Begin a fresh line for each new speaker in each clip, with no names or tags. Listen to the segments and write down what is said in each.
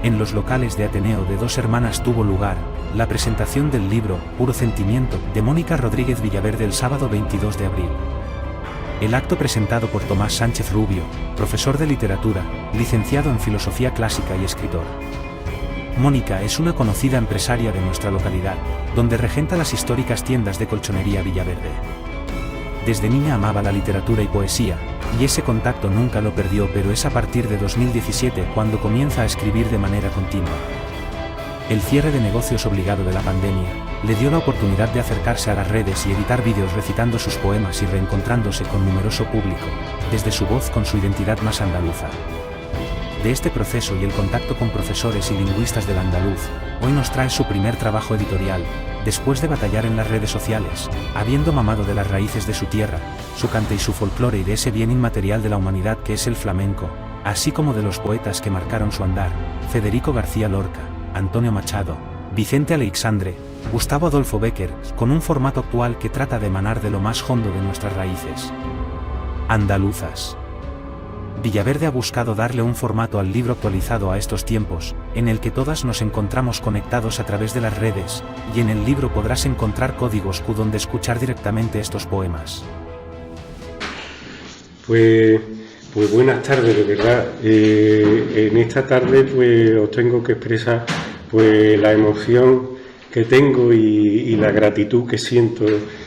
En los locales de Ateneo de Dos Hermanas tuvo lugar la presentación del libro Puro Sentimiento de Mónica Rodríguez Villaverde el sábado 22 de abril. El acto presentado por Tomás Sánchez Rubio, profesor de literatura, licenciado en filosofía clásica y escritor. Mónica es una conocida empresaria de nuestra localidad, donde regenta las históricas tiendas de colchonería Villaverde. Desde niña amaba la literatura y poesía, y ese contacto nunca lo perdió, pero es a partir de 2017 cuando comienza a escribir de manera continua. El cierre de negocios obligado de la pandemia le dio la oportunidad de acercarse a las redes y editar vídeos recitando sus poemas y reencontrándose con numeroso público, desde su voz con su identidad más andaluza. De este proceso y el contacto con profesores y lingüistas del andaluz, hoy nos trae su primer trabajo editorial, después de batallar en las redes sociales, habiendo mamado de las raíces de su tierra, su cante y su folclore y de ese bien inmaterial de la humanidad que es el flamenco, así como de los poetas que marcaron su andar, Federico García Lorca, Antonio Machado, Vicente Aleixandre, Gustavo Adolfo Bécquer, con un formato actual que trata de emanar de lo más hondo de nuestras raíces andaluzas. Villaverde ha buscado darle un formato al libro actualizado a estos tiempos, en el que todas nos encontramos conectados a través de las redes, y en el libro podrás encontrar códigos Q donde escuchar directamente estos poemas.
Pues buenas tardes, de verdad. En esta tarde pues os tengo que expresar pues la emoción que tengo y la gratitud que siento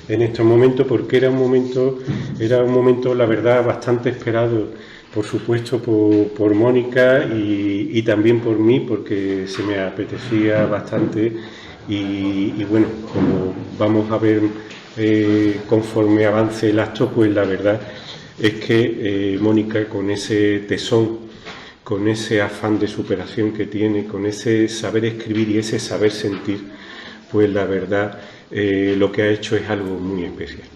en estos momentos, porque era un momento la verdad bastante esperado, por supuesto por Mónica y también por mí, porque se me apetecía bastante y bueno, como vamos a ver conforme avance el acto, pues la verdad es que Mónica, con ese tesón, con ese afán de superación que tiene, con ese saber escribir y ese saber sentir, pues la verdad lo que ha hecho es algo muy especial.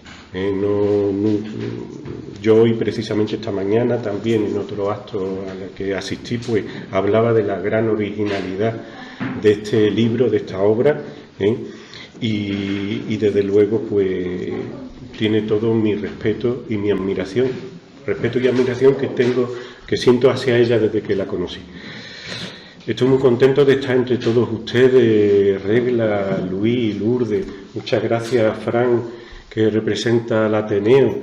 Yo hoy, precisamente esta mañana, también en otro acto al que asistí, pues hablaba de la gran originalidad de este libro, de esta obra, y desde luego pues tiene todo mi respeto y mi admiración, que siento hacia ella desde que la conocí. Estoy muy contento de estar entre todos ustedes, Regla, Luis, Lourdes, muchas gracias, Fran, que representa al Ateneo,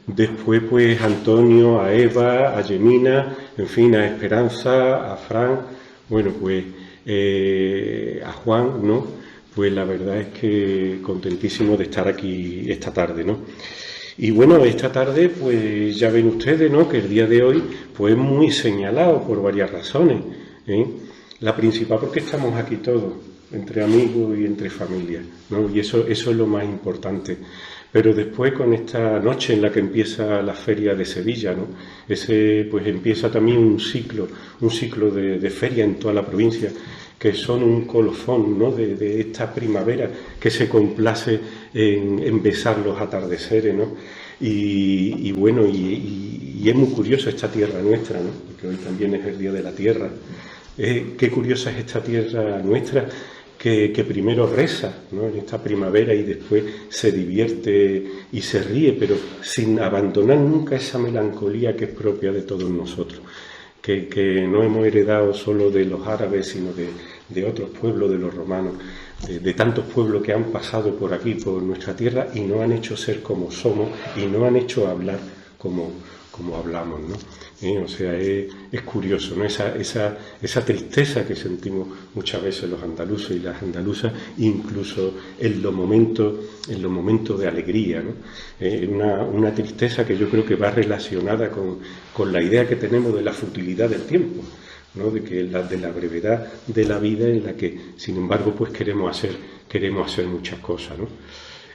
después pues Antonio, a Eva, a Yemina, en fin, a Esperanza, a Fran, bueno pues a Juan, ¿no? Pues la verdad es que contentísimo de estar aquí esta tarde, ¿no? Y bueno, esta tarde pues ya ven ustedes, ¿no?, que el día de hoy pues es muy señalado por varias razones, La principal porque estamos aquí todos, entre amigos y entre familias, ¿no? Y eso es lo más importante. Pero después, con esta noche en la que empieza la Feria de Sevilla, ¿no?, pues empieza también un ciclo de feria en toda la provincia, que son un colofón, ¿no?, de esta primavera que se complace en besar los atardeceres, ¿no? Y bueno, y es muy curioso esta tierra nuestra, ¿no?, porque hoy también es el Día de la Tierra. Qué curiosa es esta tierra nuestra, que primero reza, ¿no?, en esta primavera, y después se divierte y se ríe, pero sin abandonar nunca esa melancolía que es propia de todos nosotros, que no hemos heredado solo de los árabes, sino de otros pueblos, de los romanos, de tantos pueblos que han pasado por aquí, por nuestra tierra, y nos han hecho ser como somos y nos han hecho hablar como hablamos, ¿no? O sea, es curioso, ¿no?, esa tristeza que sentimos muchas veces los andaluces y las andaluzas, incluso en los momentos de alegría, ¿no? Una tristeza que yo creo que va relacionada con la idea que tenemos de la futilidad del tiempo, ¿no?, de la brevedad de la vida, en la que, sin embargo, pues queremos hacer muchas cosas, ¿no?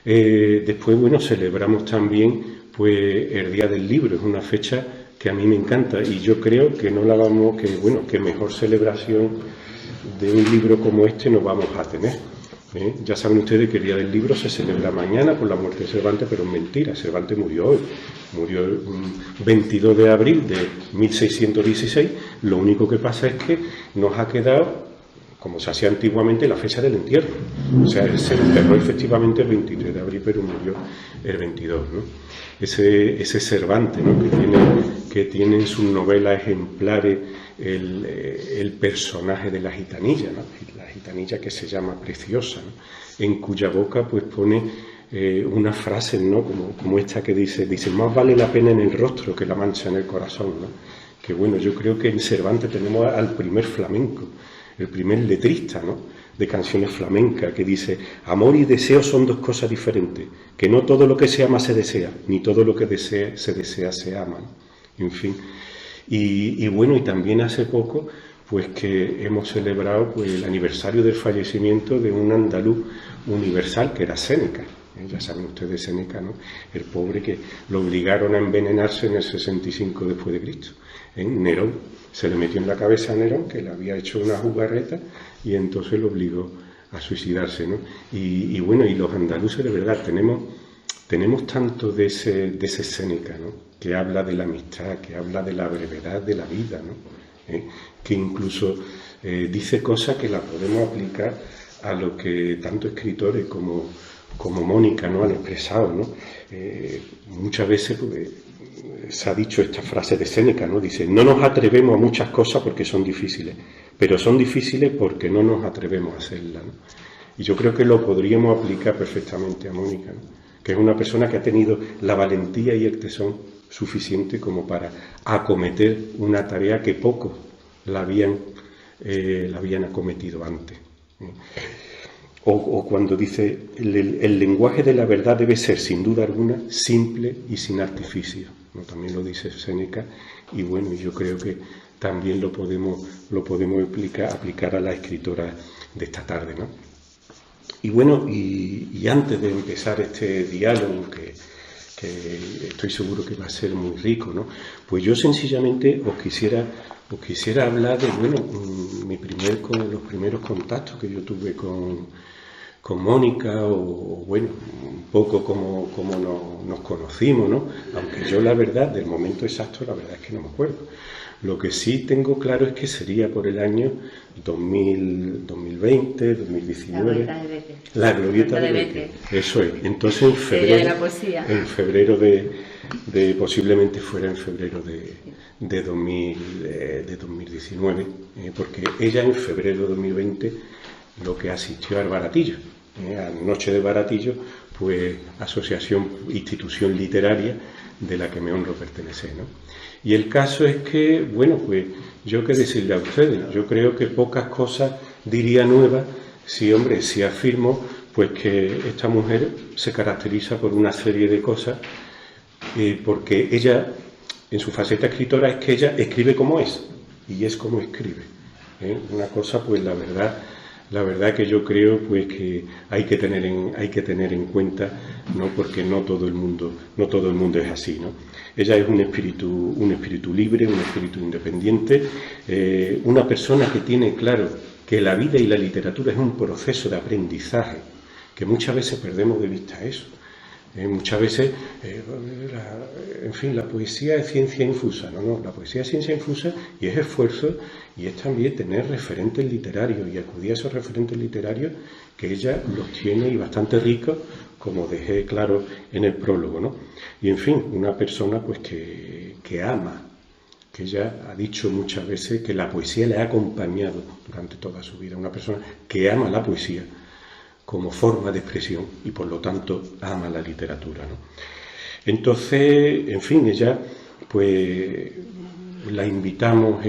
Después, bueno, celebramos también pues el Día del Libro. Es una fecha que a mí me encanta, y yo creo que que mejor celebración de un libro como este no vamos a tener. Ya saben ustedes que el Día del Libro se celebra mañana por la muerte de Cervantes, pero es mentira. Cervantes murió hoy, murió el 22 de abril de 1616. Lo único que pasa es que nos ha quedado como se hacía antiguamente, la fecha del entierro. O sea, se enterró efectivamente el 23 de abril, pero murió el 22, ¿no? Ese Cervantes, ¿no? que tiene en sus novelas ejemplares el personaje de la gitanilla, ¿no? La gitanilla que se llama Preciosa, ¿no? En cuya boca pues pone unas frases, ¿no? como esta que dice, más vale la pena en el rostro que la mancha en el corazón, ¿no? Que bueno, yo creo que en Cervantes tenemos al primer flamenco, el primer letrista, ¿no? De canciones flamencas, que dice: amor y deseo son dos cosas diferentes, que no todo lo que se ama se desea, ni todo lo que se desea se ama, ¿no? En fin. Y bueno, y también hace poco, pues que hemos celebrado pues, el aniversario del fallecimiento de un andaluz universal, que era Séneca. Ya saben ustedes Séneca, ¿no? El pobre que lo obligaron a envenenarse en el 65 después de Cristo. Nerón, se le metió en la cabeza a Nerón que le había hecho una jugarreta y entonces lo obligó a suicidarse, ¿no? Y bueno, y los andaluces de verdad tenemos tanto de ese Séneca, ¿no? Que habla de la amistad, que habla de la brevedad de la vida, ¿no? Que incluso dice cosas que las podemos aplicar a lo que tanto escritores como Mónica, ¿no? Han expresado, ¿no? Muchas veces pues, se ha dicho esta frase de Séneca, ¿no? Dice: no nos atrevemos a muchas cosas porque son difíciles, pero son difíciles porque no nos atrevemos a hacerlas, ¿no? Y yo creo que lo podríamos aplicar perfectamente a Mónica, ¿no? Que es una persona que ha tenido la valentía y el tesón suficiente como para acometer una tarea que pocos la habían acometido antes. O cuando dice: el lenguaje de la verdad debe ser, sin duda alguna, simple y sin artificio, ¿no? También lo dice Séneca, y bueno, yo creo que también lo podemos aplicar a la escritora de esta tarde, ¿no? Y bueno, y antes de empezar este diálogo, que estoy seguro que va a ser muy rico, ¿no? Pues yo sencillamente os quisiera hablar de, bueno, los primeros contactos que yo tuve con Mónica, o bueno, un poco como nos conocimos, ¿no? Aunque yo la verdad, del momento exacto, la verdad es que no me acuerdo. Lo que sí tengo claro es que sería por el año 2020, 2019. La glorieta de Becker. Eso es. Entonces en febrero de posiblemente fuera en febrero de 2019, porque ella en febrero de 2020 lo que asistió al Baratillo, a Noche de Baratillo, pues institución literaria de la que me honro pertenecer, ¿no? Y el caso es que, bueno, pues yo qué decirle a ustedes, yo creo que pocas cosas diría nuevas si afirmo pues que esta mujer se caracteriza por una serie de cosas, porque ella, en su faceta escritora, es que ella escribe como es, y es como escribe, una cosa, pues la verdad que yo creo pues que hay que tener en cuenta, ¿no? Porque no todo el mundo es así, ¿no? Ella es un espíritu libre, un espíritu independiente, una persona que tiene claro que la vida y la literatura es un proceso de aprendizaje, que muchas veces perdemos de vista eso. Muchas veces, la poesía es ciencia infusa, no, la poesía es ciencia infusa y es esfuerzo, y es también tener referentes literarios y acudir a esos referentes literarios que ella los tiene y bastante ricos, como dejé claro en el prólogo, ¿no? Y en fin, una persona pues que ama, que ella ha dicho muchas veces que la poesía le ha acompañado durante toda su vida, una persona que ama la poesía como forma de expresión y por lo tanto ama la literatura, ¿no? Entonces, en fin, ella pues la invitamos,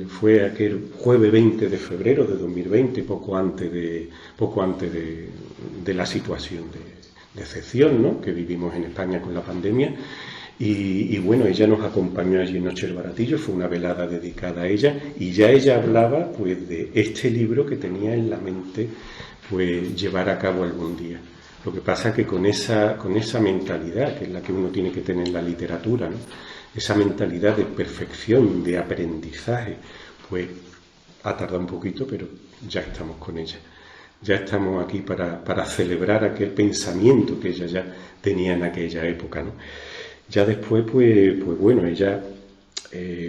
fue aquel jueves 20 de febrero de 2020, poco antes de la situación de excepción, ¿no? Que vivimos en España con la pandemia. Y bueno, ella nos acompañó allí en Noche del Baratillo, fue una velada dedicada a ella, y ya ella hablaba pues de este libro que tenía en la mente pues llevar a cabo algún día. Lo que pasa es que con esa mentalidad, que es la que uno tiene que tener en la literatura, ¿no? Esa mentalidad de perfección, de aprendizaje, pues ha tardado un poquito, pero ya estamos con ella. Ya estamos aquí para celebrar aquel pensamiento que ella ya tenía en aquella época, ¿no? Ya después, pues bueno, ella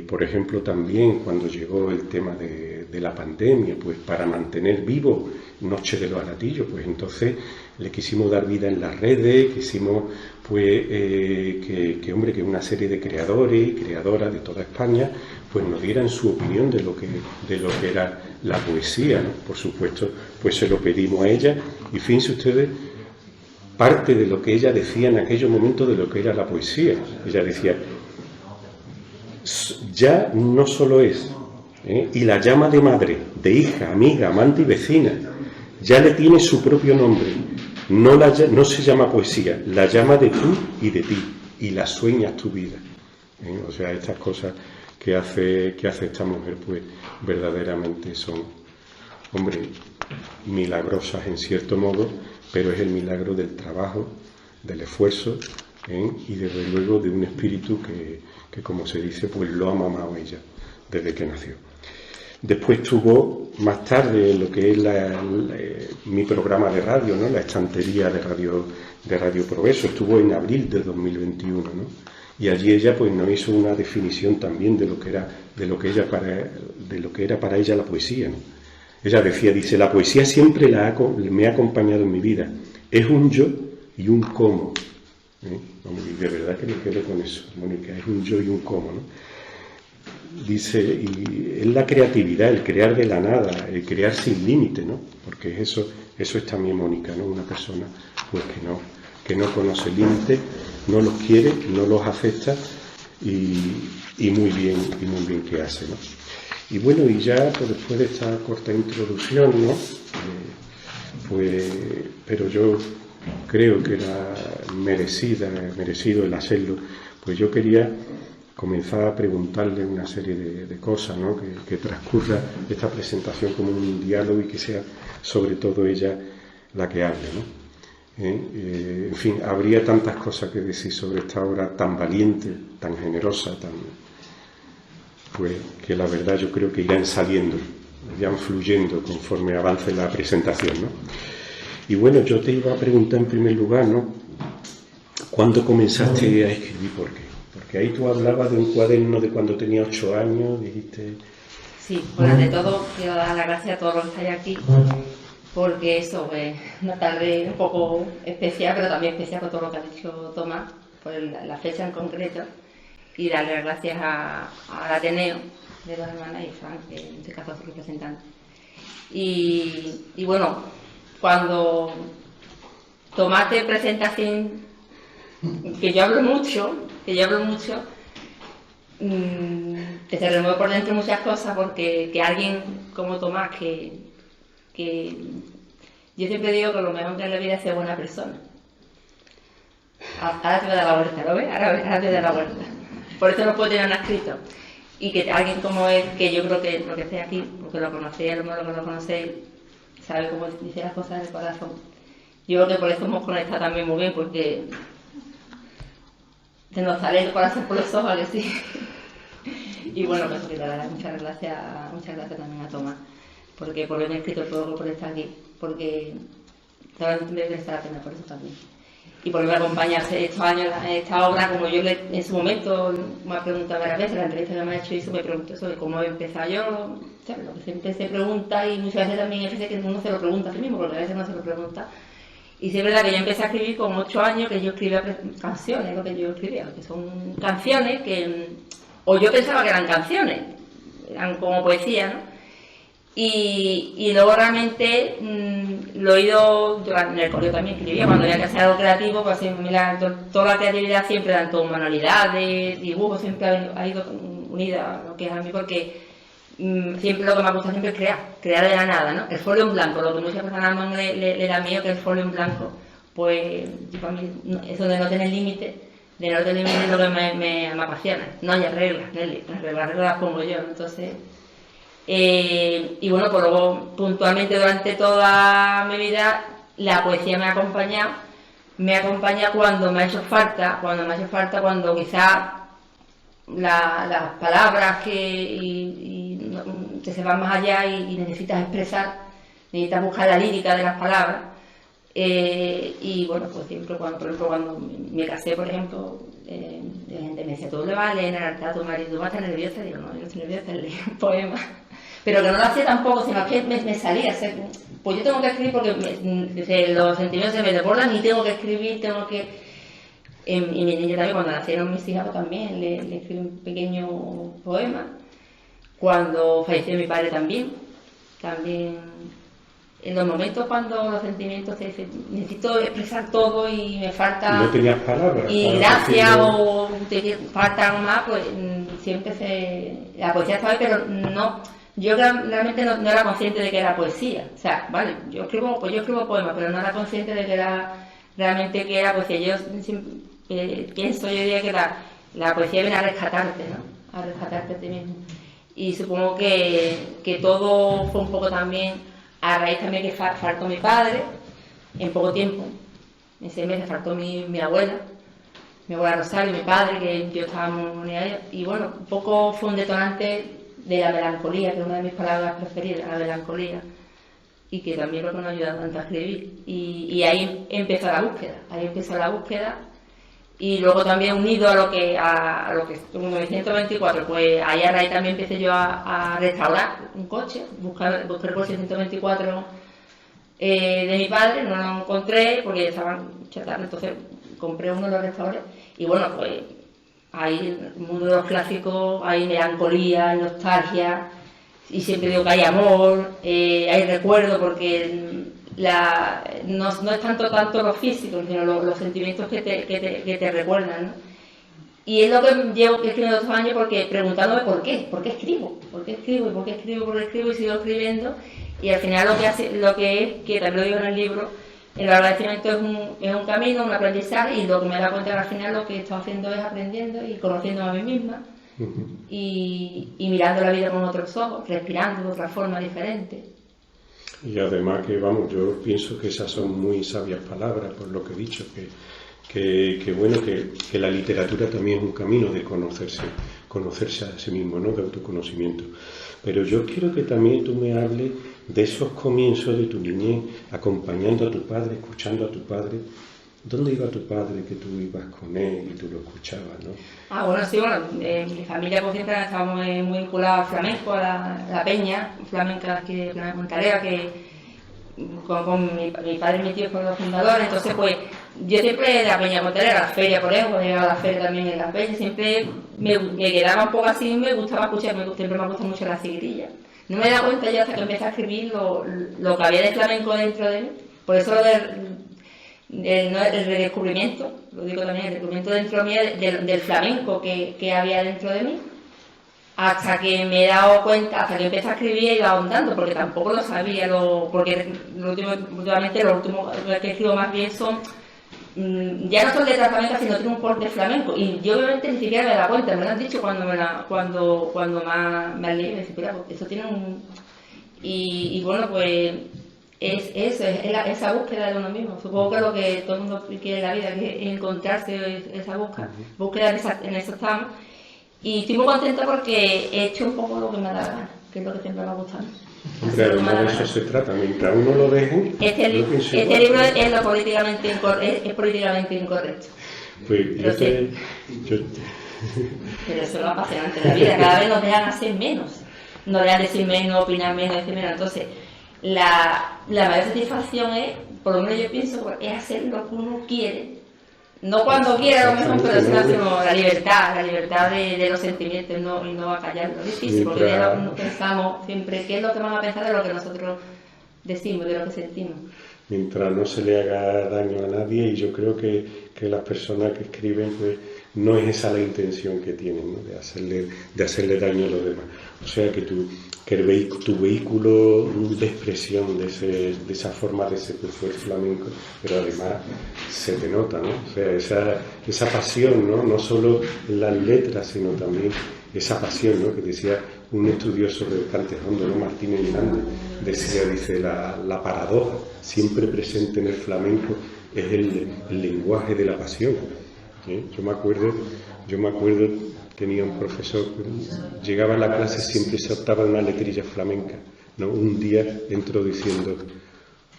Por ejemplo, también cuando llegó el tema de la pandemia, pues para mantener vivo Noche de los Aratillos, pues entonces le quisimos dar vida en las redes, quisimos pues que una serie de creadores y creadoras de toda España pues nos dieran su opinión de lo que era la poesía, ¿no? Por supuesto, pues se lo pedimos a ella y fíjense ustedes parte de lo que ella decía en aquellos momentos de lo que era la poesía. Ella decía: ya no solo es, y la llama de madre, de hija, amiga, amante y vecina, ya le tiene su propio nombre, no se llama poesía, la llama de tú y de ti, y la sueñas tu vida. O sea, estas cosas que hace esta mujer, pues verdaderamente son, hombre, milagrosas en cierto modo, pero es el milagro del trabajo, del esfuerzo, y desde luego de un espíritu que como se dice, pues lo ha mamado ella desde que nació. Después tuvo más tarde lo que es mi programa de radio, ¿no? La estantería de Radio Progreso, estuvo en abril de 2021, ¿no? Y allí ella pues nos hizo una definición también de lo que era para ella la poesía, ¿no? Ella dice: la poesía siempre me ha acompañado en mi vida, es un yo y un cómo. Y de verdad que me quedo con eso, Mónica, es un yo y un cómo, ¿no? Dice, y es la creatividad, el crear de la nada, el crear sin límite, ¿no? Porque eso es también Mónica, ¿no? Una persona pues que no conoce límites, no los quiere, no los acepta y muy bien que hace, ¿no? Y bueno, y ya pues, después de esta corta introducción, ¿no? Pero yo creo que era merecido el hacerlo, pues yo quería comenzar a preguntarle una serie de cosas, ¿no? Que transcurra esta presentación como un diálogo y que sea sobre todo ella la que hable, ¿no? En fin, habría tantas cosas que decir sobre esta obra tan valiente, tan generosa, pues que la verdad yo creo que irán saliendo, irán fluyendo conforme avance la presentación, ¿no? Y bueno, yo te iba a preguntar en primer lugar, ¿no? ¿Cuándo comenzaste a escribir? ¿Por qué? Porque ahí tú hablabas de un cuaderno de cuando tenía 8 años, dijiste...
Sí, bueno, ante todo quiero dar las gracias a todos los que estáis aquí, porque eso es una tarde un poco especial, pero también especial con todo lo que ha dicho Tomás, por la fecha en concreto, y darle las gracias al Ateneo de Dos Hermanas y Fran, que en este caso es su representante. Y bueno, cuando Tomás te presenta así, que yo hablo mucho, que se remueve por dentro muchas cosas, porque que alguien como Tomás, que yo siempre digo que lo mejor que en la vida es ser buena persona. Ahora te voy a dar la vuelta, ¿lo ves? Ahora te voy a dar la vuelta. Por eso no puedo tener nada escrito. Y que alguien como él, que yo creo que lo que esté aquí, porque lo conocéis, a lo mejor lo que lo conocéis, sabe cómo dice las cosas del corazón. Yo creo que por eso hemos conectado también muy bien, porque se nos sale el corazón por los ojos, que sí. Y bueno, pues que le daré muchas gracias también a Tomás, porque por haberme escrito todo, por estar aquí, porque realmente merece la pena por eso también. Y por haberme acompañado estos años en esta obra, como yo en su momento me ha preguntado varias veces, la entrevista que me ha hecho hizo, me preguntó sobre cómo he empezado yo, ¿sabes? Lo que siempre se pregunta y muchas veces también es que uno se lo pregunta a sí mismo, porque a veces no se lo pregunta. Y sí es verdad que yo empecé a escribir con 8 años, que yo escribía canciones, lo que yo escribía, que son canciones que, o yo pensaba que eran canciones, eran como poesía, ¿no? Y luego realmente lo he ido, en el colegio también escribía, cuando había que hacer algo creativo, pues toda la creatividad siempre, tanto manualidades, dibujos, siempre ha ido unida a lo que es a mí, porque siempre lo que me gusta siempre es crear de la nada, ¿no? El folio en blanco, lo que muchas personas le da miedo, que el folio en blanco, pues para mí eso de no tener límite, es lo que me apasiona. No hay reglas, las reglas las pongo yo, ¿no? Entonces... y bueno, pues luego puntualmente durante toda mi vida la poesía me ha acompañado cuando me ha hecho falta, cuando quizás las palabras que se van más allá y necesitas expresar, necesitas buscar la lírica de las palabras, Y bueno, pues siempre cuando, por ejemplo, cuando me casé, por ejemplo, la gente me decía, tú le vas a leer en el altar a tu marido, tú vas a estar nerviosa, y digo, no, yo no estoy nerviosa, leer un poema. Pero que no lo hacía tampoco, sino que me salía, o sea, pues yo tengo que escribir porque los sentimientos se me desbordan y tengo que escribir, tengo que... Y mi niña también, cuando nacieron mis hijas, también le escribí un pequeño poema. Cuando falleció mi padre también en los momentos cuando los sentimientos te dicen, necesito expresar todo y me falta...
No tenías palabras.
Y gracias o te falta algo más, pues siempre la poesía estaba ahí, pero no... Yo realmente no era consciente de que era poesía. O sea, vale, yo escribo poemas, pero no era consciente de que era realmente que era poesía. Yo pienso, yo diría que la poesía viene a rescatarte, ¿no? A rescatarte a ti mismo. Y supongo que todo fue un poco también a raíz también que faltó mi padre en poco tiempo. En 6 meses faltó mi abuela Rosario, mi padre, que yo estaba muy a ella. Y bueno, un poco fue un detonante de la melancolía, que es una de mis palabras preferidas, la melancolía, y que también lo que nos ha ayudado tanto a escribir. Y ahí empezó la búsqueda, y luego también unido a lo que en 1924, pues ahí a raíz también empecé yo a restaurar un coche, buscar el coche 124 de mi padre, no lo encontré porque estaban chatarra, entonces compré uno, lo restauré, y bueno, pues hay el mundo de los clásicos, hay melancolía, hay nostalgia, y siempre digo que hay amor, hay recuerdo, porque no es tanto lo físico, sino los sentimientos que te recuerdan, ¿no? Y es lo que llevo escribiendo 2 años, porque preguntándome por qué escribo, y sigo escribiendo, y al final lo que es, que también lo digo en el libro, el agradecimiento es un camino, un aprendizaje, y lo que me da cuenta que al final lo que estoy haciendo es aprendiendo y conociendo a mí misma, y mirando la vida con otros ojos, respirando de otra forma diferente.
Y además que, vamos, yo pienso que esas son muy sabias palabras, por lo que he dicho, que bueno, que la literatura también es un camino de conocerse a sí mismo, ¿no? De autoconocimiento. Pero yo quiero que también tú me hables de esos comienzos de tu niñez, acompañando a tu padre, escuchando a tu padre. ¿Dónde iba tu padre que tú ibas con él y tú lo escuchabas, no?
Bueno, sí, mi familia pues siempre estábamos muy vinculados al flamenco, a la peña flamenca aquí de Montalea, que con mi padre y mi tío fueron los fundadores, entonces pues yo siempre la peña Montalea, la feria por ejemplo, llegaba a la feria también en la peña, siempre me quedaba un poco así, me gustaba escuchar, siempre me ha gustado mucho la seguirilla. No me he dado cuenta yo hasta que empecé a escribir lo que había de flamenco dentro de mí, por eso el redescubrimiento, lo digo también, el descubrimiento dentro de mí del flamenco que había dentro de mí, hasta que me he dado cuenta, hasta que empecé a escribir y iba ahondando, porque tampoco lo sabía, porque últimamente lo último que escribo más bien son, ya no son letras flamencas, sino tiene un corte flamenco, y yo obviamente ni siquiera me he dado cuenta, me lo han dicho cuando me han leído, me dicen, mira, eso tiene un... Y bueno, pues es eso, esa búsqueda de uno mismo. Supongo que lo que todo el mundo quiere en la vida, que es encontrarse, esa búsqueda en eso estamos. Y estoy muy contenta porque he hecho un poco lo que me da la gana, que es lo que siempre me ha gustado.
Hombre, además de eso se trata, mientras uno lo deje...
Este libro es políticamente incorrecto.
Pues
Pero eso es lo apasionante de la vida, cada vez nos dejan hacer menos, nos dejan decir menos, opinar menos, decir menos. Entonces, la mayor satisfacción es, por lo menos yo pienso, es hacer lo que uno quiere. No cuando quiera a lo mejor, pero sino hacemos la libertad de los sentimientos, y no a callarlo. Es difícil, porque ya pensamos siempre qué es lo que van a pensar de lo que nosotros decimos, de lo que sentimos.
Mientras no se le haga daño a nadie, y yo creo que las personas que escriben, pues no es esa la intención que tienen, ¿no? de hacerle daño a los demás. O sea que tu vehículo de expresión de esa forma de ser, pues fue el flamenco, pero además se te nota, ¿no? O sea, esa pasión, ¿no? No solo en las letras, sino también esa pasión, ¿no? Que decía un estudioso del cante hondo, ¿no? Martínez Hernández, dice la paradoja siempre presente en el flamenco es el lenguaje de la pasión. ¿Sí? Yo me acuerdo, tenía un profesor que llegaba a la clase, siempre se optaba una letrilla flamenca, ¿no? Un día entró diciendo: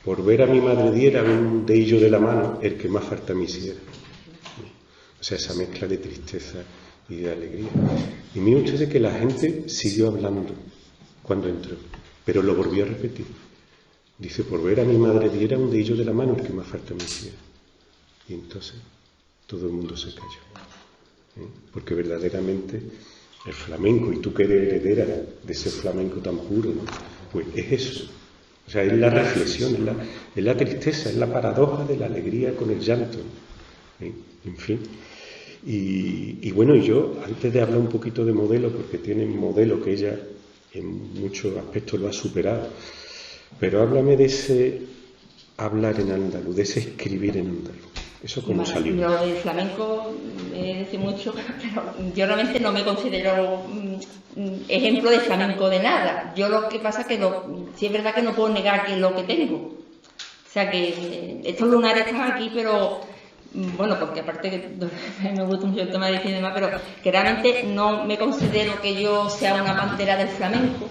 Por ver a mi madre diera un deillo de la mano, el que más falta me hiciera. O sea, esa mezcla de tristeza y de alegría. Y miren ustedes que la gente siguió hablando cuando entró, pero lo volvió a repetir. Dice, por ver a mi madre diera un deillo de la mano, el que más falta me hiciera. Y entonces todo el mundo se cayó. Porque verdaderamente el flamenco, y tú que eres heredera de ese flamenco tan puro, ¿no? Pues es eso. O sea, es la reflexión, es la tristeza, es la paradoja de la alegría con el llanto. En fin. Y bueno, yo, antes de hablar un poquito de modelo, porque tiene un modelo que ella en muchos aspectos lo ha superado, pero háblame de ese hablar en andaluz, de ese escribir en andaluz. ¿Eso cómo salió?
Lo del flamenco decir mucho, pero yo realmente no me considero ejemplo de flamenco de nada. Yo lo que pasa es que sí es verdad que no puedo negar que es lo que tengo. O sea que estos lunares están aquí, pero bueno, porque aparte que me gusta mucho el tema de edición y demás, pero que realmente no me considero que yo sea una pantera del flamenco,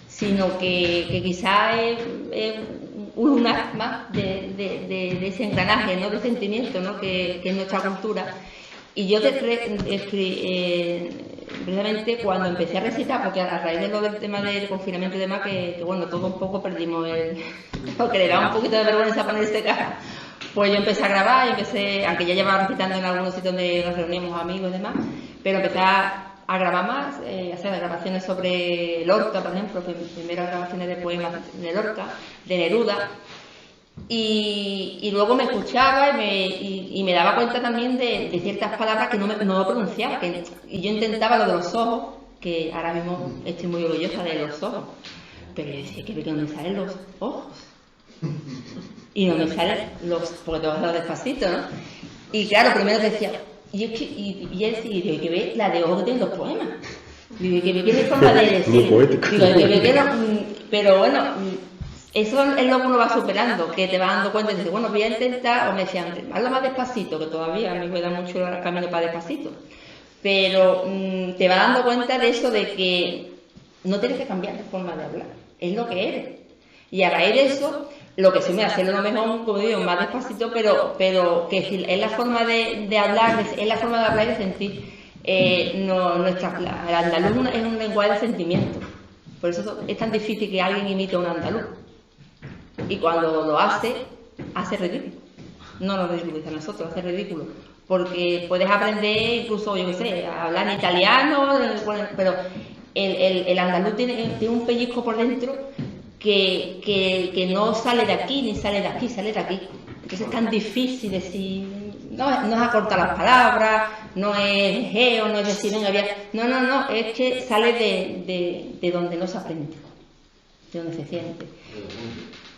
sino que quizás es un lunar más de ese engranaje, ¿no? De sentimiento, ¿no? que es nuestra cultura. Y yo precisamente cuando empecé a recitar, porque a raíz de lo del tema del confinamiento y demás, que bueno, todo un poco perdimos porque le daba un poquito de vergüenza ponerse cara, pues yo empecé a grabar y aunque ya llevaba recitando en algunos sitios donde nos reunimos amigos y demás, pero empecé a grabar más, hacer grabaciones sobre Lorca, por ejemplo, primeras grabaciones de poemas de Lorca, de Neruda, y luego me escuchaba y me daba cuenta también de ciertas palabras que no pronunciaba, y yo intentaba lo de los ojos, que ahora mismo estoy muy orgullosa de los ojos, pero yo decía que no me salen los ojos, y no me salen porque te vas a dar despacito, ¿no? Y claro, primero decía, y él que ve la de ojos de los poemas. Digo, que ve qué forma de decir.
Muy poético.
Digo, que ve pero bueno, eso es lo que uno va superando, que te vas dando cuenta y dices, bueno, voy a intentar, o me decían, hazlo más despacito, que todavía a mí me da mucho el camino para despacito. Pero te vas dando cuenta de eso, de que no tienes que cambiar de forma de hablar, es lo que eres. Y a raíz de eso, lo que sí me hace lo mejor, como digo, más despacito, pero que es la forma de hablar, es la forma de hablar y de sentir. El andaluz es un lenguaje de sentimiento. Por eso es tan difícil que alguien imite a un andaluz. Y cuando lo hace ridículo. No lo ridiculiza a nosotros, hace ridículo. Porque puedes aprender incluso, yo qué sé, a hablar en italiano, pero el andaluz tiene un pellizco por dentro que no sale de aquí ni sale de aquí, sale de aquí. Entonces es tan difícil decir, no es acortar las palabras, no es geo, no es decir, no, es que sale de donde no se aprende, de donde se siente,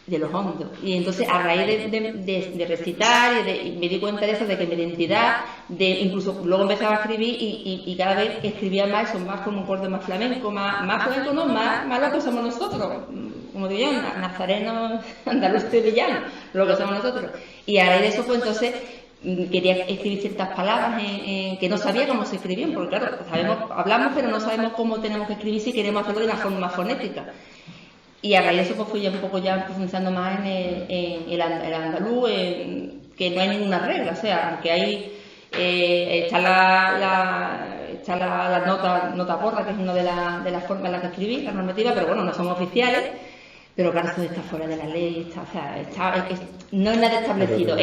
de los hondos. Y entonces a raíz de recitar y me di cuenta de eso, de que mi identidad, incluso luego empezaba a escribir y cada vez escribía más eso, más como un corte más flamenco, más flamenco, no, más lo que somos nosotros, como digo yo, nazarenos, andaluz sevillano, lo que somos nosotros. Y a raíz de eso, pues entonces quería escribir ciertas palabras que no sabía cómo se escribían, porque claro, hablamos, pero no sabemos cómo tenemos que escribir si queremos hacerlo de una forma fonética. Y a raíz de eso pues fui un poco ya profundizando más en el andaluz, que no hay ninguna regla, o sea, aunque hay está la nota borra, que es una de las formas en las que escribí, la normativa, pero bueno, no son oficiales, pero claro, esto está fuera de la ley, no es nada establecido,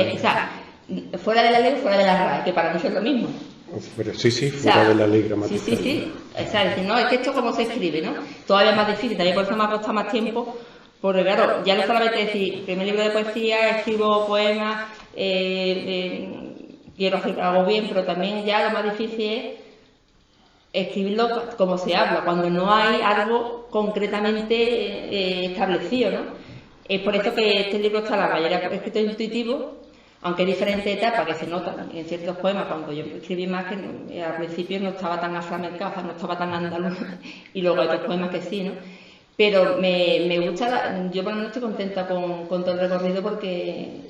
fuera de la ley o fuera de la RAE, que para muchos es lo mismo.
Pero sí, fuera de la ley gramatical.
Sí. Es decir, no, es que esto como se escribe, ¿no? Todavía es más difícil, también por eso me ha costado más tiempo, porque claro, ya no solamente decir, primer libro de poesía, escribo poemas, hago bien, pero también ya lo más difícil es escribirlo como se habla, cuando no hay algo concretamente establecido, ¿no? Es por eso que este libro está la mayoría escrito intuitivo, aunque hay diferentes etapas que se notan en ciertos poemas. Cuando yo escribí más, que al principio no estaba tan aflamencado, o sea, no estaba tan andaluz, y luego hay otros poemas que sí, ¿no? Pero me gusta, yo por lo menos estoy contenta con todo el recorrido, porque...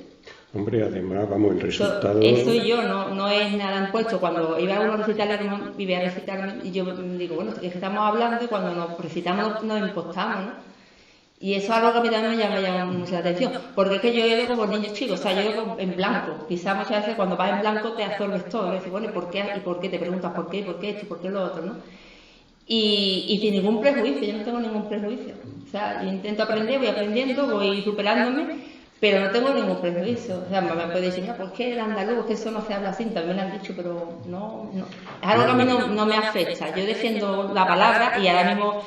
Hombre, además, vamos, el resultado...
Eso y yo, no es nada impuesto. Cuando iba a uno a recitarle, iba a recitarme, y yo digo, bueno, es que estamos hablando y cuando nos recitamos nos impostamos, ¿no? Y eso es algo que a mí también me llama mucho la atención, porque es que yo he ido como niños chicos, o sea, yo he ido en blanco. Quizás muchas veces cuando vas en blanco te absorbes todo, y dices, bueno, ¿y por qué? ¿Y por qué? Te preguntas por qué, por qué esto, por qué lo otro, ¿no? Y sin ningún prejuicio, yo no tengo ningún prejuicio. O sea, yo intento aprender, voy aprendiendo, voy superándome, pero no tengo ningún prejuicio. O sea, me puede decir, ¿por qué el andaluz? Es que eso no se habla así, también me lo han dicho, pero no. Es algo que a mí no me afecta. Yo defiendo la palabra y ahora mismo,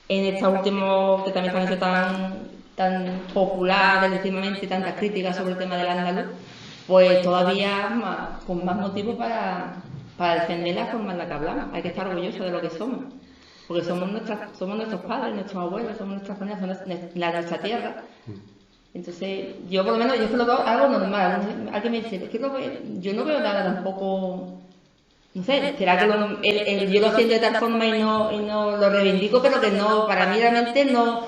en esta última, que también se han hecho tan popular últimamente, tantas críticas sobre el tema del andaluz, pues todavía con más motivo para defender la forma en la que hablamos. Hay que estar orgullosos de lo que somos, porque somos nuestros padres, nuestros abuelos, somos nuestras familias, somos nuestra tierra. Entonces, yo por lo menos, yo lo veo algo normal. Alguien me dice, es que yo no veo nada tampoco, no sé, será que yo lo siento de tal forma y no lo reivindico, pero que no, para mí realmente no.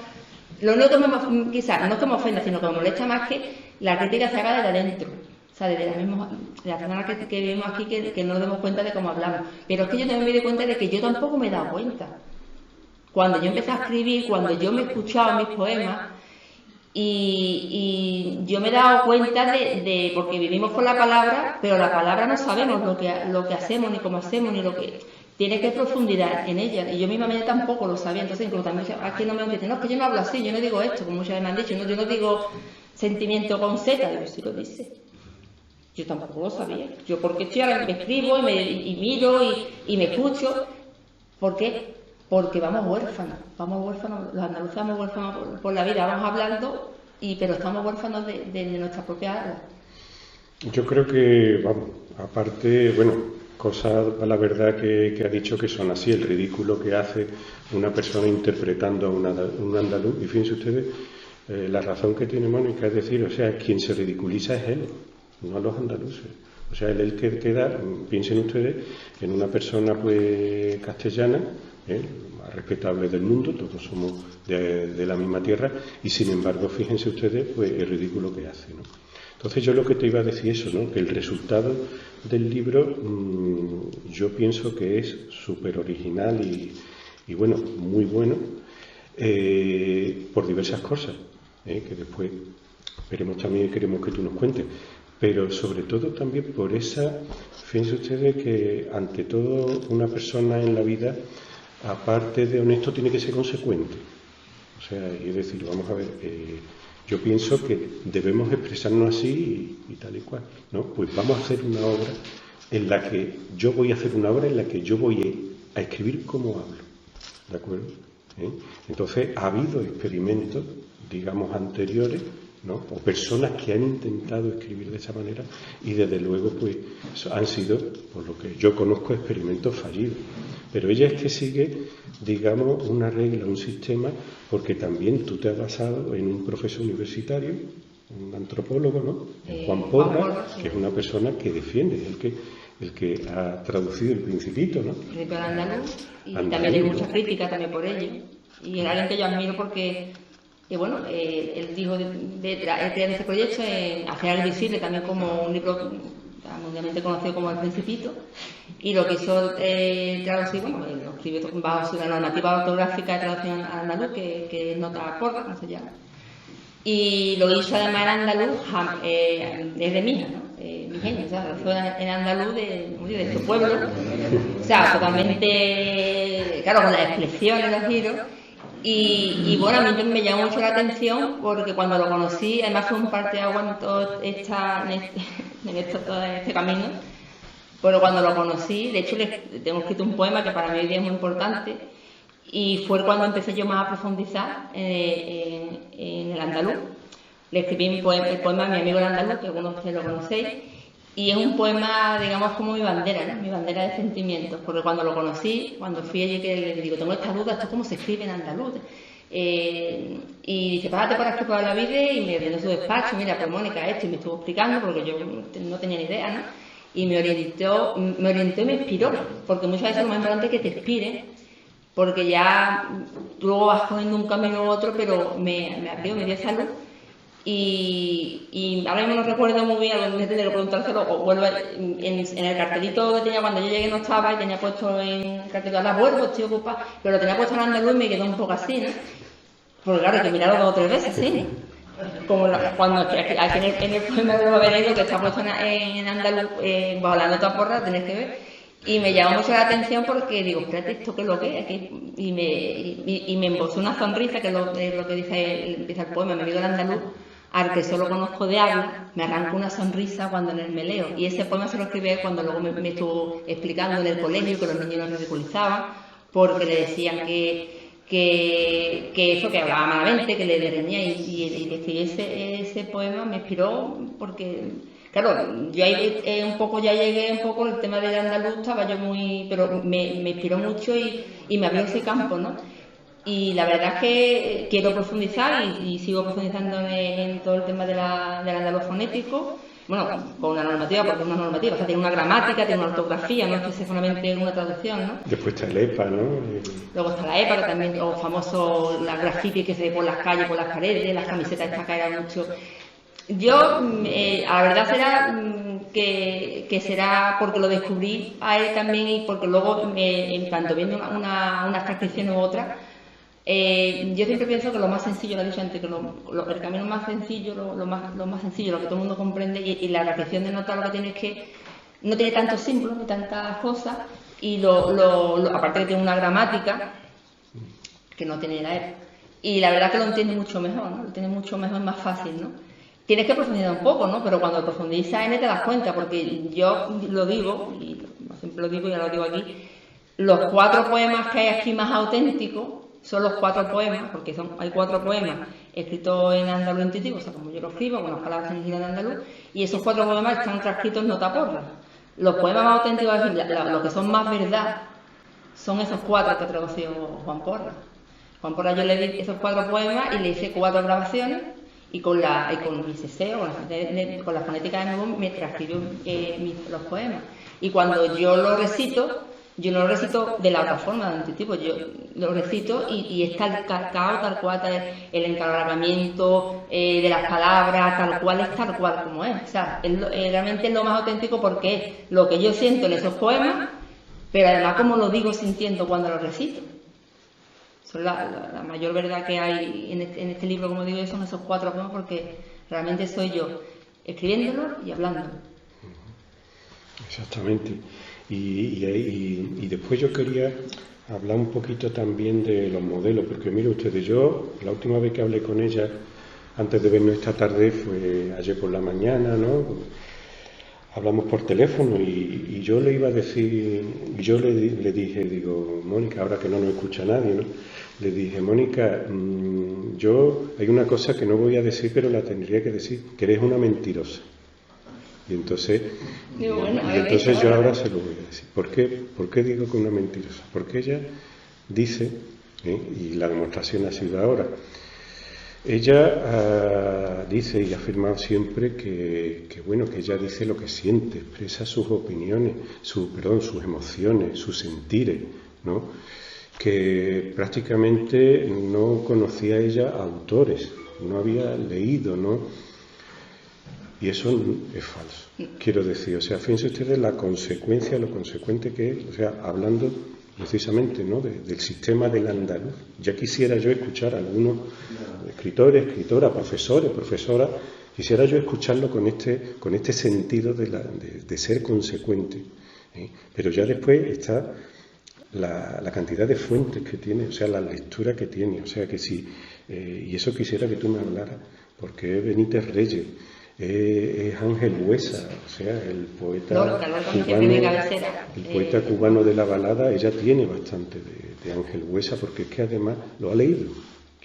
Lo único que quizás, no que me ofenda, sino que me molesta más que la crítica se haga desde adentro. O sea, de las personas que vivimos aquí, que no nos demos cuenta de cómo hablamos. Pero es que yo también me doy cuenta de que yo tampoco me he dado cuenta. Cuando yo empecé a escribir, cuando yo me escuchaba mis poemas, y yo me he dado cuenta porque vivimos con la palabra, pero la palabra no sabemos lo que hacemos, ni cómo hacemos, ni lo que... Tiene que profundizar en ella, y yo misma tampoco lo sabía. Entonces, incluso también aquí no me dicen, no, es que yo no hablo así, yo no digo esto, como muchas veces me han dicho, no, yo no digo sentimiento con Z, digo, sí lo dice. Yo tampoco lo sabía. Yo porque estoy ahora me escribo y miro y me escucho. ¿Por qué? Porque vamos huérfanos, los andaluces vamos huérfanos por la vida, vamos hablando, pero estamos huérfanos de nuestra propia habla.
Yo creo que, vamos, aparte, bueno, cosas, la verdad que ha dicho que son así, el ridículo que hace una persona interpretando a un andaluz, y fíjense ustedes, la razón que tiene Mónica, es decir, o sea, quien se ridiculiza es él, no los andaluces. O sea, el que queda, piensen ustedes, en una persona pues castellana, más respetable del mundo, todos somos de la misma tierra, y sin embargo, fíjense ustedes, pues el ridículo que hace, ¿no? Entonces yo lo que te iba a decir eso, ¿no? Que el resultado del libro yo pienso que es súper original y bueno, muy bueno, por diversas cosas, que después queremos que tú nos cuentes, pero sobre todo también por esa, fíjense ustedes que ante todo una persona en la vida, aparte de honesto, tiene que ser consecuente. O sea, es decir, vamos a ver, yo pienso que debemos expresarnos así y tal y cual, ¿no? Pues vamos a hacer una obra en la que yo voy a escribir como hablo, ¿de acuerdo? Entonces, ha habido experimentos, digamos, anteriores, ¿no? O personas que han intentado escribir de esa manera y desde luego pues han sido, por lo que yo conozco, experimentos fallidos. Pero ella es que sigue, digamos, una regla, un sistema, porque también tú te has basado en un profesor universitario, un antropólogo, ¿no? Juan Porra, que es una persona que defiende, el que ha traducido El Principito, ¿no?
El Principito del andaluz, y también hay mucha crítica también por ello. Y es alguien que yo admiro porque... Y bueno, él dijo de crear este proyecto, hacer algo visible también como un libro mundialmente conocido como El Principito, y lo quiso traducir, bueno, lo escribió bajo la normativa ortográfica de traducción al andaluz, que es nota porra, no se llama. Y lo hizo además en andaluz, es de Mija, ¿no? Mi genio, o sea, lo hizo en andaluz de su pueblo, o sea, totalmente, claro, con las expresiones, los giros. Y bueno, a mí me llamó mucho la atención porque cuando lo conocí, además fue un parteaguas en todo este camino, pero cuando lo conocí, de hecho le tengo escrito un poema que para mí hoy día es muy importante, y fue cuando empecé yo más a profundizar en el andaluz. Le escribí el poema a mi amigo el andaluz, que algunos de ustedes lo conocéis, y es un poema, digamos, como mi bandera, ¿no? Mi bandera de sentimientos, porque cuando lo conocí, cuando fui allí, que le digo, tengo esta duda, ¿esto cómo se escribe en andaluz? Y dice, pásate por aquí por la vida, y me dio su despacho, mira, pues Mónica, esto, y me estuvo explicando, porque yo no tenía ni idea, ¿no? Y me orientó y me inspiró, porque muchas veces lo más importante es que te inspire, porque ya tú luego vas cogiendo un camino u otro, pero me abrió, me dio salud. Y ahora mismo no recuerdo muy bien, algún día tendré que preguntárselo, o vuelvo en el cartelito que tenía cuando yo llegué no estaba, y tenía puesto en el cartelito, ahora vuelvo, estoy ocupada, pero lo tenía puesto en andaluz y me quedó un poco así, ¿no? Porque claro, hay que mirarlo 2 o 3 veces, sí. Como cuando aquí en el poema de Lobenedo, que está puesto en andaluz, bajo la nota porra, tenéis que ver. Y me llamó mucho la atención porque digo, espérate, ¿esto qué es lo que es? Y me embosó una sonrisa, que es lo que empieza el poema, me digo el andaluz, al que solo conozco de habla, me arranca una sonrisa cuando en él me leo. Y ese poema se lo escribí cuando luego me estuvo explicando en el colegio, que los niños lo ridiculizaban, porque le decían que eso, que hablaba malamente, que le reñía, y que escribí ese poema me inspiró porque, claro, yo ahí un poco ya llegué un poco el tema del andaluz, estaba yo muy, pero me inspiró mucho y me abrió ese campo, ¿no? Y la verdad es que quiero profundizar y sigo profundizando en todo el tema del andaluz fonético. Bueno, con una normativa, porque es una normativa, o sea, tiene una gramática, tiene una ortografía, no es que sea solamente una traducción, ¿no?
Después está el EPA, ¿no?
Luego está la EPA, que también, o famoso, la graffiti que se ve por las calles, por las paredes, las camisetas estas que hay mucho. Yo, la verdad será que será porque lo descubrí a él también y porque luego, tanto viendo unas transcripciones u otras, yo siempre pienso que lo más sencillo, lo he dicho antes, que el camino más sencillo, lo más sencillo, lo que todo el mundo comprende, y la repetición de notas lo que tiene es que no tiene tantos símbolos ni tantas cosas, y aparte que tiene una gramática que no tiene la EPA. Y la verdad que lo entiende mucho mejor, ¿no? Lo entiende mucho mejor, más fácil, ¿no? Tienes que profundizar un poco, ¿no? Pero cuando profundizas en él te das cuenta, porque yo lo digo, y siempre lo digo y ya lo digo aquí, los 4 poemas que hay aquí más auténticos son los 4 poemas, porque hay 4 poemas escritos en andaluz intuitivo, o sea, como yo lo escribo, con las palabras en de andaluz, y esos 4 poemas están transcritos en nota porra. Los poemas más auténticos, los que son más verdad, son esos 4 que ha traducido Juan Porra. Juan Porra, yo le di esos 4 poemas y le hice 4 grabaciones, y con mi ceseo, con la fonética de nuevo, me transcribió los poemas. Y cuando yo lo recito de la otra forma, de intuitivo, yo lo recito y está el calcao tal cual, el encabalgamiento de las palabras, tal cual es tal cual como es. O sea, realmente es lo más auténtico porque es lo que yo siento en esos poemas, pero además como lo digo sintiendo cuando lo recito. Son la mayor verdad que hay en este libro, como digo yo, son esos 4 poemas porque realmente soy yo, escribiéndolo y hablándolo.
Exactamente. Y después yo quería hablar un poquito también de los modelos, porque mire ustedes, yo la última vez que hablé con ella, antes de vernos esta tarde, fue ayer por la mañana, ¿no? Hablamos por teléfono y yo le iba a decir, yo le dije, digo, Mónica, ahora que no nos escucha nadie, ¿no? Le dije, Mónica, hay una cosa que no voy a decir, pero la tendría que decir, que eres una mentirosa. Y entonces yo ahora se lo voy a decir. ¿Por qué digo que una mentirosa? Porque ella dice, y la demostración ha sido ahora, ella dice y ha afirmado siempre que ella dice lo que siente, expresa sus opiniones, sus emociones, sus sentires, ¿no? Que prácticamente no conocía ella autores, no había leído, ¿no? Y eso es falso, quiero decir. O sea, fíjense ustedes lo consecuente que es, o sea, hablando precisamente, ¿no?, del sistema del andaluz. Ya quisiera yo escuchar a algunos escritores, escritoras, profesores, profesoras, quisiera yo escucharlo con este sentido de ser consecuente. Pero ya después está la cantidad de fuentes que tiene, o sea, la lectura que tiene. O sea, que sí, y eso quisiera que tú me hablaras, porque es Benítez Reyes, es Ángel Huesa, o sea, el poeta cubano de la balada. Ella tiene bastante de Ángel Huesa, porque es que además lo ha leído,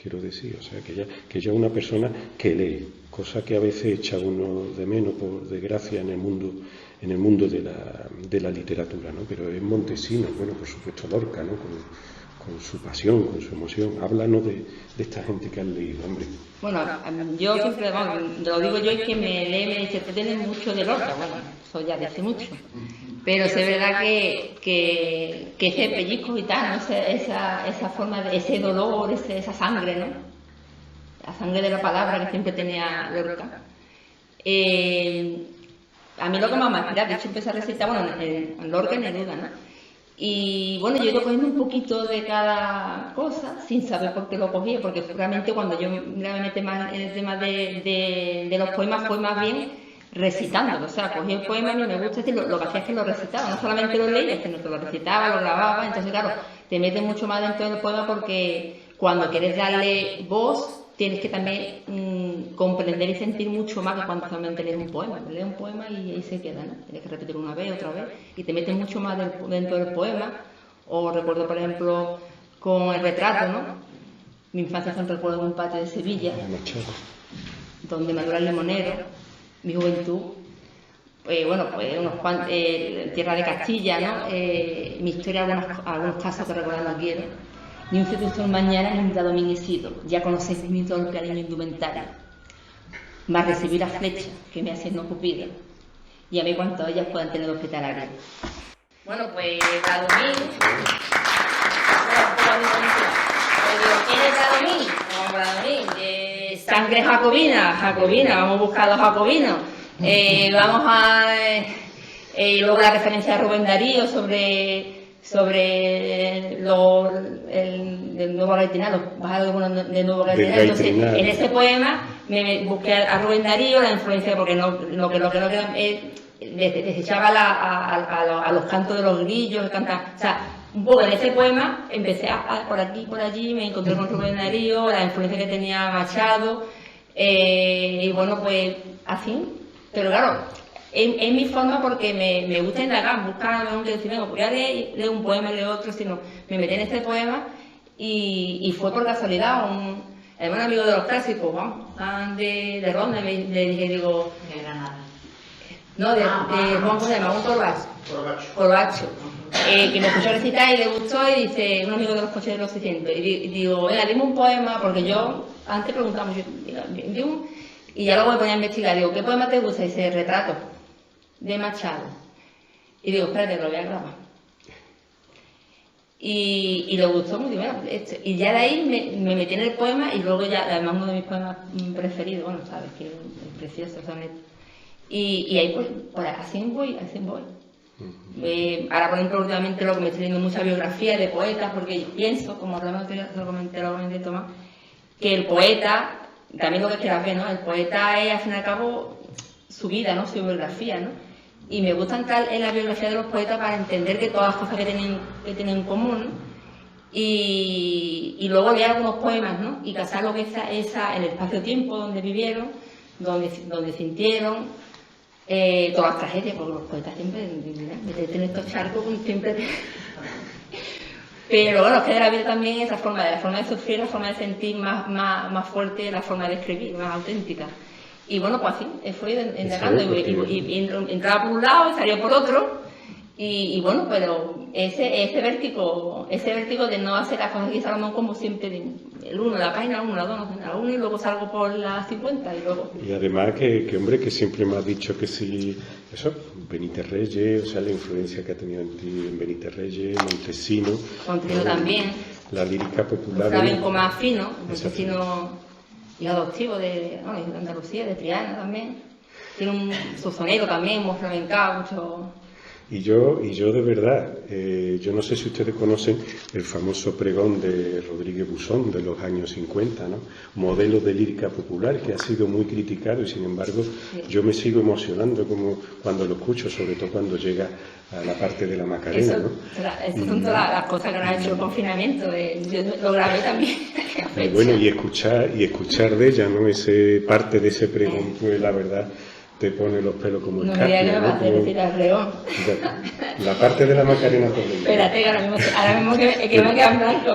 quiero decir. O sea, que ella es una persona que lee, cosa que a veces echa uno de menos, por desgracia, en el mundo de la literatura, ¿no? Pero es Montesinos, bueno, por supuesto Lorca, ¿no?, con su pasión, con su emoción. Háblanos de esta gente que han leído, hombre.
Bueno, yo siempre, lo digo yo, es que me dice, tú tienes mucho de Lorca. Bueno, eso ya dice mucho. Pero es verdad que ese pellizco y tal, ¿no? Esa forma de ese dolor, esa sangre, ¿no? La sangre de la palabra que siempre tenía Lorca. A mí lo que más me ha inspirado, de hecho empecé a recitar, bueno, en Lorca y Neruda, ¿no? Y bueno, yo he ido cogiendo un poquito de cada cosa sin saber por qué lo cogí, porque realmente cuando yo me metí más en el tema de los poemas fue más bien recitándolo. O sea, cogí el poema y me gusta decir, lo que hacía es que lo recitaba, no solamente lo leía, sino que lo recitaba, lo grababa. Entonces, claro, te metes mucho más dentro del poema porque cuando quieres darle voz, tienes que también comprender y sentir mucho más que cuando solamente lees un poema. Lees un poema y ahí se queda, ¿no? Tienes que repetir una vez, otra vez, y te metes mucho más dentro del poema. O recuerdo, por ejemplo, con el retrato, ¿no? Mi infancia fue un recuerdo de un patio de Sevilla, donde Manuel Limonero, mi juventud, bueno, pues unos cuantos, Tierra de Castilla, ¿no? Mi historia, algunos casos que recordando quiero. Ni un seductor mañana ni un domingo he sido, ya conocéis mi torpe cariño indumentario. Más recibir la flecha que me hacen no cupido, y a mí cuanto a ellas puedan tener hospitalario. Bueno, pues Bradomín. ¿Quién es Bradomín? Como Bradomín, de sangre jacobina, vamos a buscar a los jacobinos. Vamos a. Y luego la referencia a Rubén Darío sobre el nuevo Gaitinal, los bajados de nuevo Gaitinal. Entonces, en ese poema me busqué a Rubén Darío, la influencia, porque lo que desechaba a los cantos de los grillos, o sea, un poco en ese poema empecé por aquí y por allí, me encontré con Rubén Darío, la influencia que tenía Machado, y bueno, pues así, pero claro, es mi forma porque me gusta indagar, buscar, no decir, venga, voy a leer un poema, leer otro, sino me metí en este poema y fue por casualidad, un amigo de los clásicos, Juan de Ronda, le dije, digo,
de Granada.
No, de Juan, ¿cómo se llama? Un Corbacho. Que me escuchó recitar y le gustó y dice, un amigo de los coches de los 600, y digo, venga, dime un poema, porque yo antes preguntaba mucho, y ya luego me ponía a investigar, digo, ¿qué poema te gusta? Y dice, Retrato, de Machado. Y digo, espérate, lo voy a grabar. Y le gustó mucho, y ya de ahí me metí en el poema y luego ya, además uno de mis poemas preferidos, bueno, sabes que es precioso, son y ahí pues así voy. Ahora, por ejemplo, últimamente lo que me estoy leyendo mucha biografía de poetas, porque yo pienso, como lo comenté Tomás, que el poeta, también lo que quieras ver, ¿no? El poeta es, al fin y al cabo, su vida, ¿no? Su biografía, ¿no? Y me gusta entrar en la biografía de los poetas para entender que todas las cosas que tienen en común, ¿no? Y luego leer algunos poemas, ¿no? Y casar lo que esa en el espacio-tiempo donde vivieron, donde sintieron todas las tragedias, porque los poetas siempre meten estos charcos siempre. Pero bueno, es que de la vida también es la forma de sufrir, la forma de sentir más fuerte, la forma de escribir, más auténtica. Y bueno, pues así, fui indagando y entraba por un lado y salía por otro. Y bueno, pero ese vértigo de no hacer las cosas quizás como siempre, el uno, la página 1, la 2, la 1 y luego salgo por la 50 y luego...
Y además que hombre, que siempre me has dicho que si, eso, Benítez Reyes, o sea, la influencia que ha tenido en ti en Benítez Reyes, Montesino...
Montesino también.
La lírica popular...
Un flamenco más fino, Montesino y adoptivo de Andalucía, de Triana también. Tiene su sonero también, muy flamencado, mucho...
Y yo de verdad, yo no sé si ustedes conocen el famoso pregón de Rodríguez Busón de los años 50, ¿no? Modelo de lírica popular, que ha sido muy criticado y sin embargo yo me sigo emocionando como cuando lo escucho, sobre todo cuando llega a la parte de la Macarena, ¿no?
Esas son todas las cosas que nos ha hecho el confinamiento, yo lo grabé también.
Y bueno, y escuchar de ella, ¿no? Parte de ese pregón, pues la verdad... te pone los pelos como el
carpio, ¿no? Decir al león.
La parte de la Macarena por dentro.
Espérate, que ahora mismo que me queda en blanco.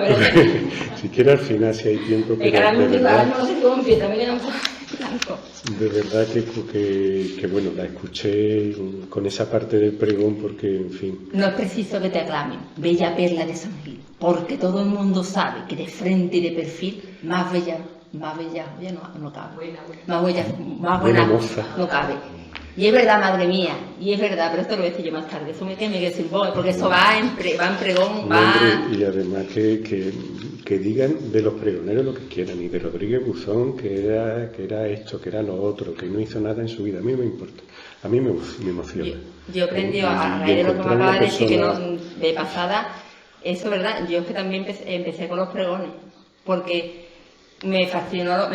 Si quieres al final, si hay tiempo.
Pero ahora mismo no sé cómo empieza, me queda un blanco.
De verdad que bueno, la escuché con esa parte del pregón porque, en fin...
No es preciso que te aclamen, bella perla de San Gil, porque todo el mundo sabe que de frente y de perfil, más bella ya no cabe. Más buena no cabe. Y es verdad, madre mía, y es verdad, pero esto lo voy a decir yo más tarde, eso me tiene que decir vos, porque eso va en pregón, va...
Y además que digan de los pregoneros lo que quieran, y de Rodríguez Buzón, que era esto, que era lo otro, que no hizo nada en su vida, a mí me importa, a mí me emociona.
Yo aprendí a raíz de lo que me acaba de decir, que de pasada, eso es verdad, yo es que también empecé con los pregones, porque me fascinó lo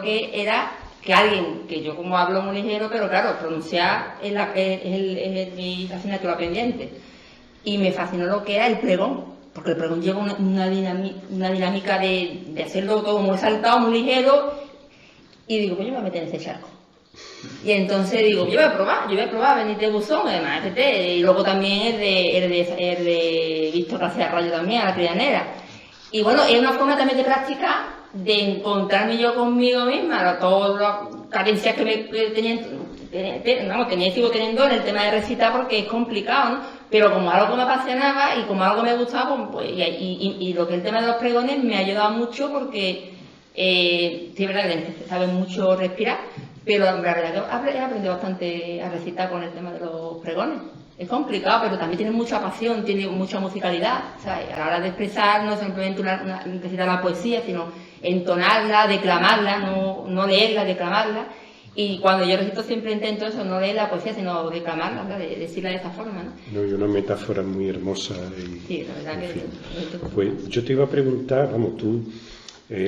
que era que alguien, que yo como hablo muy ligero, pero claro, pronunciar es mi asignatura pendiente, y me fascinó lo que era el pregón, porque el pregón lleva una dinámica de hacerlo todo muy saltado, muy ligero, y digo, pues yo me voy a meter en ese charco. Y entonces digo, yo voy a probar Benítez Buzón, además, y luego también el de Víctor García Rayo también, a la Trianera. Y bueno, es una forma también de practicar, de encontrarme yo conmigo misma, todas las carencias que tenía y sigo teniendo en el tema de recitar, porque es complicado, ¿no? Pero como algo que me apasionaba y como algo que me gustaba, pues, y lo que es el tema de los pregones me ha ayudado mucho, porque sí, es verdad que sabe mucho respirar, pero la verdad que he aprendido bastante a recitar con el tema de los pregones. Es complicado, pero también tiene mucha pasión, tiene mucha musicalidad. O sea, a la hora de expresar no es simplemente recitar la poesía, sino entonarla, declamarla, no leerla, declamarla. Y cuando yo recito siempre intento eso, no leer la poesía, sino declamarla, ¿verdad? De decirla de esa forma, ¿no?
No, y una metáfora muy hermosa.
Sí, la verdad que...
Pues yo te iba a preguntar, vamos, tú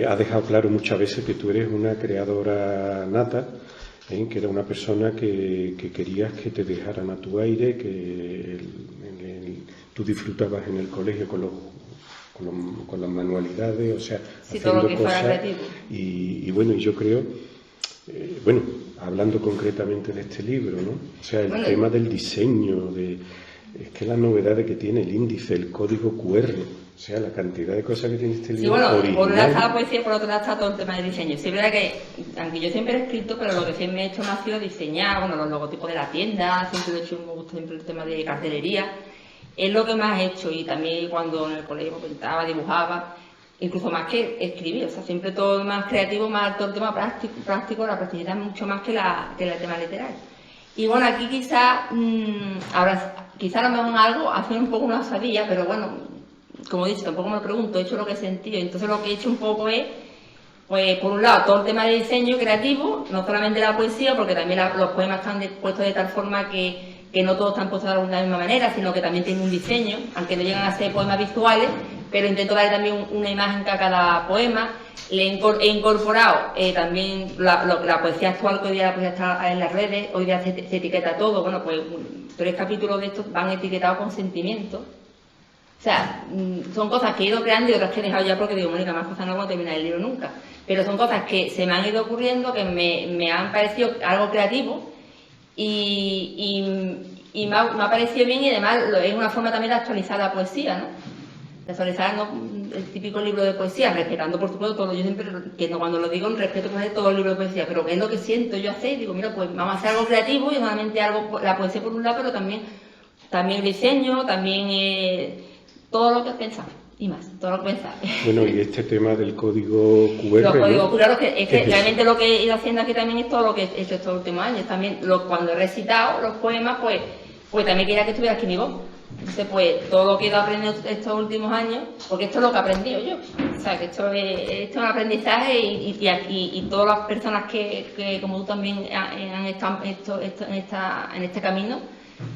has dejado claro muchas veces que tú eres una creadora nata, que era una persona que querías que te dejaran a tu aire, que tú disfrutabas en el colegio con las manualidades, o sea,
sí,
haciendo
todo lo que
cosas.
fuera creativo.
Y bueno, y yo creo, bueno, hablando concretamente de este libro, ¿no? O sea, el tema del diseño, es que la novedad de que tiene el índice, el código QR, o sea, la cantidad de cosas que tiene este libro.
Sí, bueno,
original.
por un lado está la poesía, por otro lado está todo el tema de diseño. Sí, es verdad que, aunque yo siempre he escrito, pero lo que siempre he hecho más ha sido diseñar, bueno, los logotipos de la tienda, siempre lo he hecho, me gusta siempre el tema de cartelería, es lo que más he hecho, y también cuando en el colegio pintaba, dibujaba, incluso más que escribir, o sea, siempre todo más creativo, más todo el tema práctico, la practicidad mucho más que el tema literario. Y bueno, aquí quizá a lo mejor algo, hacer un poco una osadilla, pero bueno, como he dicho, tampoco me lo pregunto, he hecho lo que he sentido. Entonces lo que he hecho un poco es, pues por un lado, todo el tema de diseño creativo, no solamente la poesía, porque también los poemas están puestos de tal forma que no todos están puestos de la misma manera, sino que también tienen un diseño, aunque no llegan a ser poemas visuales, pero intento darle también una imagen a cada poema. Le he incorporado también la poesía actual, que hoy día la poesía está en las redes, hoy día se etiqueta todo. Bueno, pues 3 capítulos de estos van etiquetados con sentimientos. O sea, son cosas que he ido creando y otras que he dejado ya porque digo, Mónica, más cosas no voy a terminar el libro nunca. Pero son cosas que se me han ido ocurriendo, que me han parecido algo creativo y me ha parecido bien, y además es una forma también de actualizar la poesía, ¿no? De actualizar el típico libro de poesía, respetando por supuesto todo. Yo siempre, que no, cuando lo digo, respeto por todo el libro de poesía, pero que es lo que siento yo hacer, digo, mira, pues vamos a hacer algo creativo, y no solamente la poesía por un lado, pero también el diseño, también todo lo que pensaba y más, todo lo que pensaba.
Bueno, y este tema del código QR,
los códigos
¿no?
QR, es que realmente lo que he ido haciendo aquí también es todo lo que he hecho estos últimos años. También cuando he recitado los poemas, pues también quería que estuviera aquí mi voz. Entonces, pues todo lo que he ido aprendiendo estos últimos años, porque esto es lo que he aprendido yo. O sea, que esto es un aprendizaje, y todas las personas que como tú también han estado en este camino,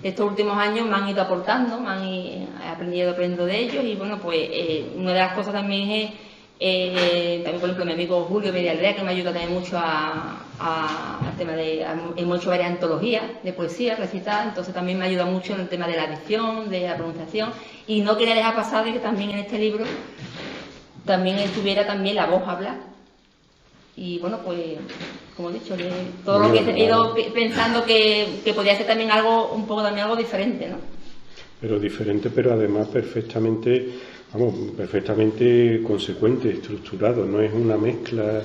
estos últimos años me han ido aportando, he aprendido de ellos. Y bueno, pues una de las cosas también es, también por ejemplo mi amigo Julio Medialdea, que me ayuda también mucho al tema hemos hecho varias antologías de poesía recitada, entonces también me ayuda mucho en el tema de la dicción, de la pronunciación, y no quería dejar pasar de que también en este libro también estuviera también la voz hablar. Y bueno, pues como he dicho, todo lo que he ido pensando que podía ser también algo, un poco también algo diferente, ¿no?
Pero diferente, pero además perfectamente consecuente, estructurado. No es una mezcla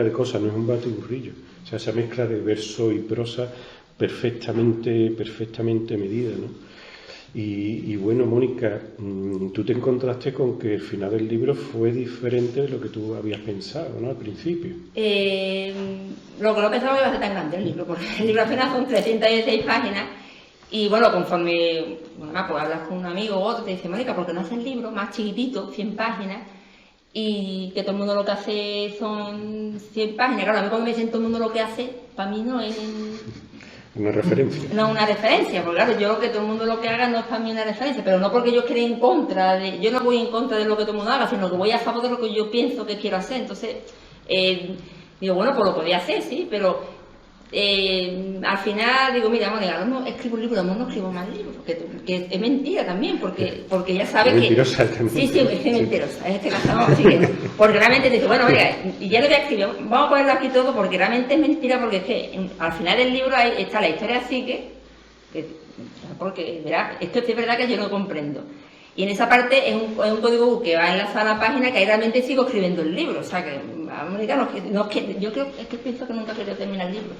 de cosas, no es un batiburrillo. O sea, esa mezcla de verso y prosa perfectamente medida, ¿no? Y bueno, Mónica, tú te encontraste con que el final del libro fue diferente de lo que tú habías pensado, ¿no? Al principio.
Lo que no pensaba que iba a ser tan grande el libro, porque el libro apenas son 316 páginas. Y bueno, conforme pues hablas con un amigo o otro, te dice, Mónica, ¿por qué no haces el libro más chiquitito, 100 páginas? Y que todo el mundo lo que hace son 100 páginas. Claro, a mí cuando me dicen todo el mundo lo que hace, para mí no es...
una referencia.
No una referencia, porque claro, yo que todo el mundo lo que haga no es para mí una referencia, pero no porque yo esté en contra de, yo no voy en contra de lo que todo el mundo haga, sino que voy a favor de lo que yo pienso que quiero hacer. Entonces, digo, bueno, pues lo podía hacer, sí, pero al final digo, mira, Mónica, no escribo un libro, no escribo más libros, que es mentira también, porque ya sabes que...
Mentirosa también.
Sí, es mentirosa, en este caso, no, así que, porque realmente dice, bueno, mira, y ya lo voy a escribir, vamos a ponerlo aquí todo, porque realmente es mentira, porque es que al final del libro está la historia así porque, verá, esto es verdad que yo no comprendo. Y en esa parte es un código que va enlazado a la página que ahí realmente sigo escribiendo el libro, o sea que, Mónica, yo creo, es que pienso que nunca quería terminar el libro.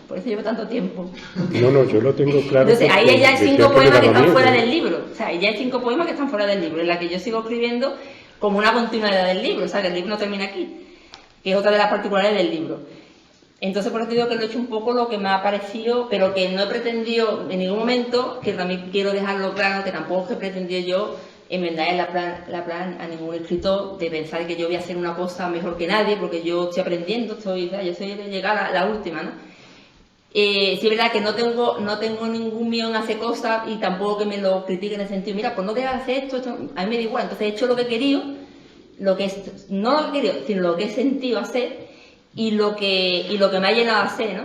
Por eso llevo tanto tiempo.
No, yo lo tengo claro.
Entonces, ahí ya hay 5 poemas que están fuera del libro. O sea, ya hay 5 poemas que están fuera del libro, en la que yo sigo escribiendo como una continuidad del libro. O sea, que el libro no termina aquí, que es otra de las particularidades del libro. Entonces, por eso digo que lo he hecho un poco lo que me ha parecido, pero que no he pretendido en ningún momento, que también quiero dejarlo claro, que tampoco he pretendido yo enmendar la plan a ningún escritor de pensar que yo voy a hacer una cosa mejor que nadie, porque yo estoy aprendiendo, yo soy de llegar a la última, ¿no? Sí es verdad que no tengo ningún miedo en hacer cosas y tampoco que me lo critiquen en el sentido, mira, pues no debes hacer esto, a mí me da igual. Entonces he hecho lo que he querido, no lo que he querido, sino lo que he sentido hacer y lo que me ha llenado a hacer, ¿no?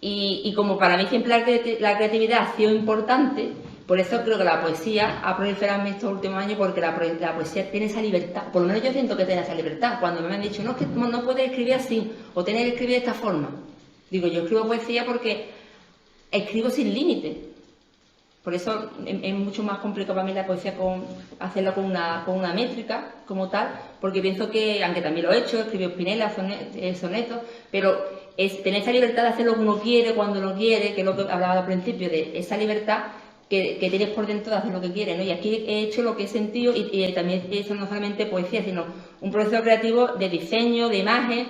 Y como para mí siempre la creatividad ha sido importante, por eso creo que la poesía ha proliferado en estos últimos años, porque la poesía tiene esa libertad, por lo menos yo siento que tiene esa libertad. Cuando me han dicho, no, es que no puedes escribir así, o tienes que escribir de esta forma. Digo, yo escribo poesía porque escribo sin límite. Por eso es mucho más complicado para mí la poesía hacerla con una métrica como tal, porque pienso que, aunque también lo he hecho, escribí Spinella, sonetos, pero es tener esa libertad de hacer lo que uno quiere, cuando lo quiere, que es lo que hablaba al principio, de esa libertad que tienes por dentro de hacer lo que quieres, ¿no? Y aquí he hecho lo que he sentido y también he hecho no solamente poesía, sino un proceso creativo de diseño, de imagen,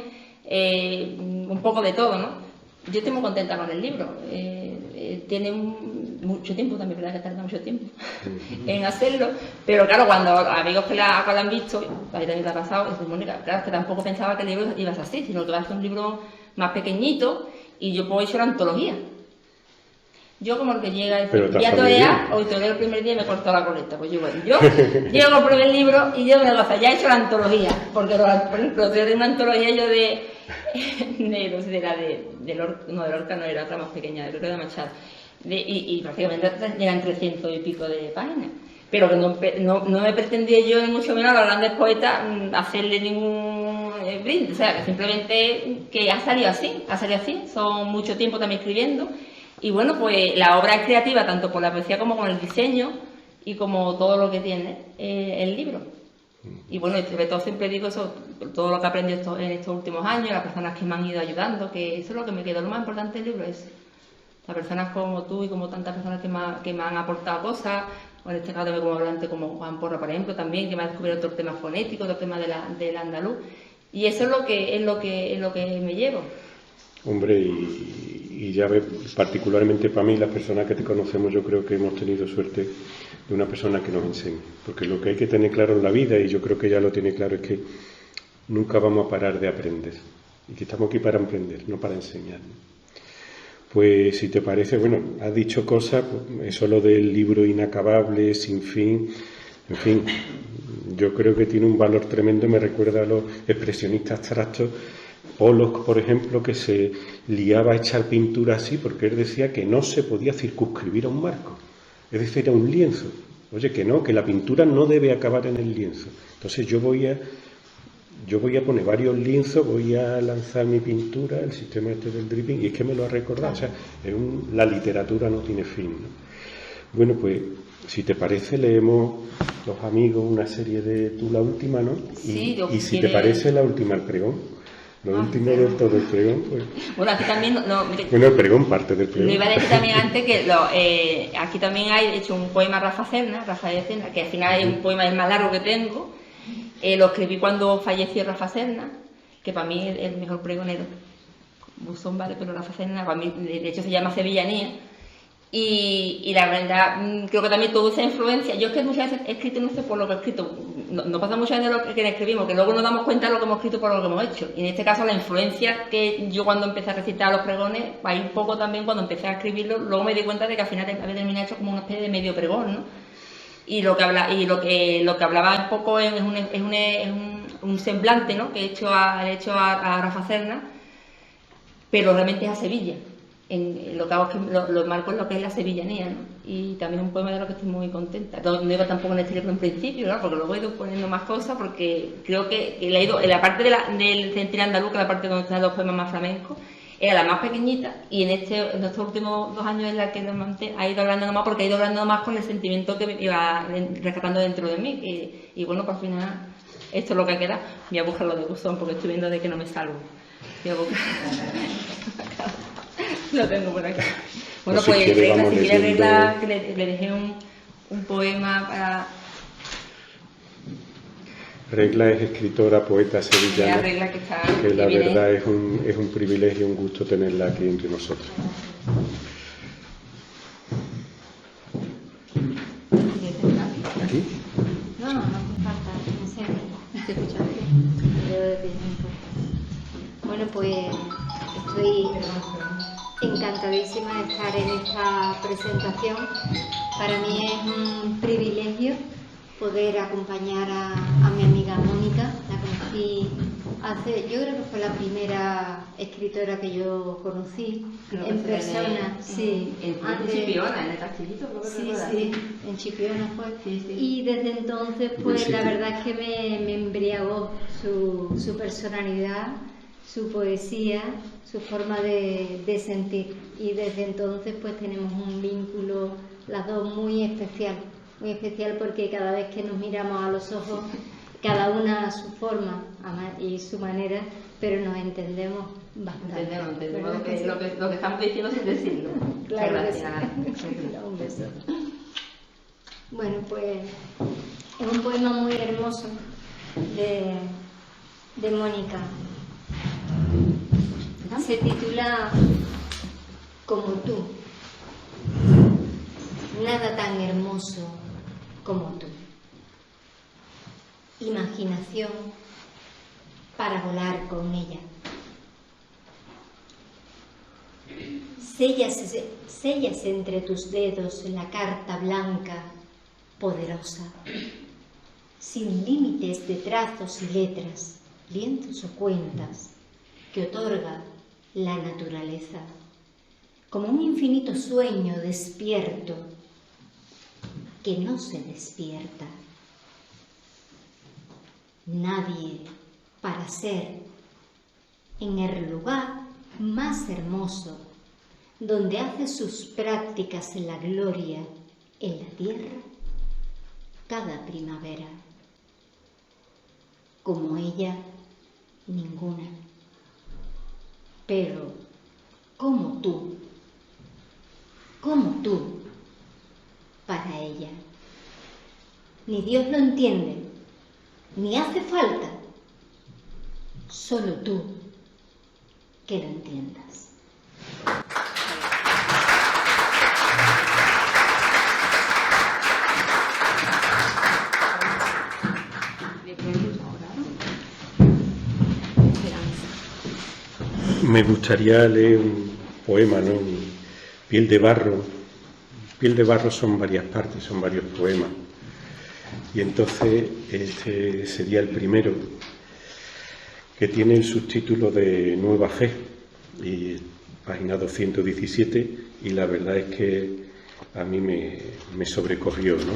un poco de todo, ¿no? Yo estoy muy contenta con el libro. Tiene mucho tiempo, también verdad que tarda mucho tiempo en hacerlo, pero claro, cuando amigos que lo han visto, a mí también te ha pasado, es Mónica, claro, es que tampoco pensaba que el libro iba a ser así, sino que va a ser un libro más pequeñito y yo pues he hecho la antología. Yo como el que llega y voy a torear, hoy toreo el primer día y me cortó la coleta, pues yo llego con el primer libro y yo me lo ya he hecho la antología, porque por ejemplo, de una antología yo de Lorca no era otra más pequeña, creo que era de Machado, y prácticamente llegan 300 y pico de páginas, pero que no me pretendía yo, ni mucho menos a los grandes poetas, hacerle ningún brindis, o sea, que simplemente que ha salido así, son mucho tiempo también escribiendo. Y bueno, pues la obra es creativa tanto por la poesía como con el diseño y como todo lo que tiene el libro. Y bueno, sobre todo siempre digo eso, todo lo que he aprendido en estos últimos años, las personas que me han ido ayudando, que eso es lo que me quedó, lo más importante del libro es las personas como tú y como tantas personas que me han aportado cosas, o en este caso como hablante como Juan Porra, por ejemplo, también, que me ha descubierto otros temas fonéticos, otros temas del andaluz. Y eso es lo que me llevo.
Hombre, y ya ves, particularmente para mí, las personas que te conocemos, yo creo que hemos tenido suerte de una persona que nos enseñe. Porque lo que hay que tener claro en la vida, y yo creo que ella lo tiene claro, es que nunca vamos a parar de aprender. Y que estamos aquí para aprender, no para enseñar. Pues si te parece, bueno, has dicho cosas, pues, eso lo del libro inacabable, sin fin, en fin, yo creo que tiene un valor tremendo, me recuerda a los expresionistas abstractos. Pollock, por ejemplo, que se liaba a echar pintura así porque él decía que no se podía circunscribir a un marco, es decir, a un lienzo. Oye, que no, que la pintura no debe acabar en el lienzo. Entonces yo voy a poner varios lienzos, voy a lanzar mi pintura, el sistema este del dripping, y es que me lo ha recordado. O sea, la literatura no tiene fin, ¿no? Bueno, pues si te parece, leemos los amigos una serie de tú la última, ¿no?
Sí,
y si te parece, la última, el pregón. Lo último de todo el pregón, pues.
Bueno, aquí también.
Bueno, el pregón parte del pregón.
Lo iba a decir también antes que aquí también hay hecho un poema Rafael Cerna, que al final es un poema el más largo que tengo. Lo escribí cuando falleció Rafa Serna, que para mí es el mejor pregonero. Buzón vale, pero Rafa Serna, para mí, de hecho se llama Sevillanía. Y la verdad, creo que también toda esa influencia, yo es que muchas veces he escrito, no sé por lo que he escrito, no pasa mucho de lo que escribimos, que luego nos damos cuenta de lo que hemos escrito por lo que hemos hecho. Y en este caso la influencia que yo cuando empecé a recitar los pregones, ahí un poco también cuando empecé a escribirlo, luego me di cuenta de que al final había terminado hecho como una especie de medio pregón, ¿no? Y lo que hablaba un poco es un semblante, ¿no? Que he hecho a Rafa Serna, pero realmente es a Sevilla. En lo que hago es que lo marco en lo que es la sevillanía, ¿no? Y también es un poema de lo que estoy muy contenta. No iba tampoco en este libro en principio, ¿no? Porque luego he ido poniendo más cosas, porque creo que le he ido, en la parte del Sentir Andaluz, que es la parte donde están los poemas más flamencos, era la más pequeñita, y en estos últimos 2 años en la que ha ido hablando más, porque ha ido hablando más con el sentimiento que me iba rescatando dentro de mí. Y bueno, pues al final, esto es lo que queda. Voy a buscarlo de buzón, porque estoy viendo de que no me salgo. Voy a buscar. Lo tengo por aquí. Bueno, pues si quiere Regla, que le dejé un poema para...
Regla es escritora, poeta sevillana,
Regla
que la verdad es un privilegio y un gusto tenerla aquí entre nosotros. ¿Aquí?
No hace falta, no sé. ¿Se escucha bien? Bueno, pues estoy encantadísima de estar en esta presentación. Para mí es un privilegio poder acompañar a mi amiga Mónica. La conocí yo creo que fue la primera escritora que yo conocí en persona.
En Chipiona, en el Castillito, creo que
sí, en Chipiona fue.
Sí.
Y desde entonces, pues la verdad es que me embriagó su personalidad, su poesía, su forma de sentir, y desde entonces pues tenemos un vínculo las dos muy especial, porque cada vez que nos miramos a los ojos, cada una a su forma y su manera, pero nos entendemos bastante.
Entendemos lo que estamos diciendo sin decirlo.
Claro.
Gracias.
Un beso. Bueno, pues es un poema muy hermoso de Mónica. Se titula Como tú. Nada tan hermoso como tú. Imaginación para volar con ella. Sellas entre tus dedos la carta blanca, poderosa, sin límites de trazos y letras, lienzos o cuentas, que otorga la naturaleza, como un infinito sueño despierto que no se despierta. Nadie para ser en el lugar más hermoso, donde hace sus prácticas en la gloria, en la tierra, cada primavera. Como ella, ninguna. Pero, como tú, para ella. Ni Dios lo entiende, ni hace falta, solo tú que lo entiendas.
Me gustaría leer un poema, ¿no? Piel de barro. Piel de barro son varias partes, son varios poemas. Y entonces este sería el primero, que tiene el subtítulo de Nueva Fe, y página 217, y la verdad es que a mí me sobrecogió, ¿no?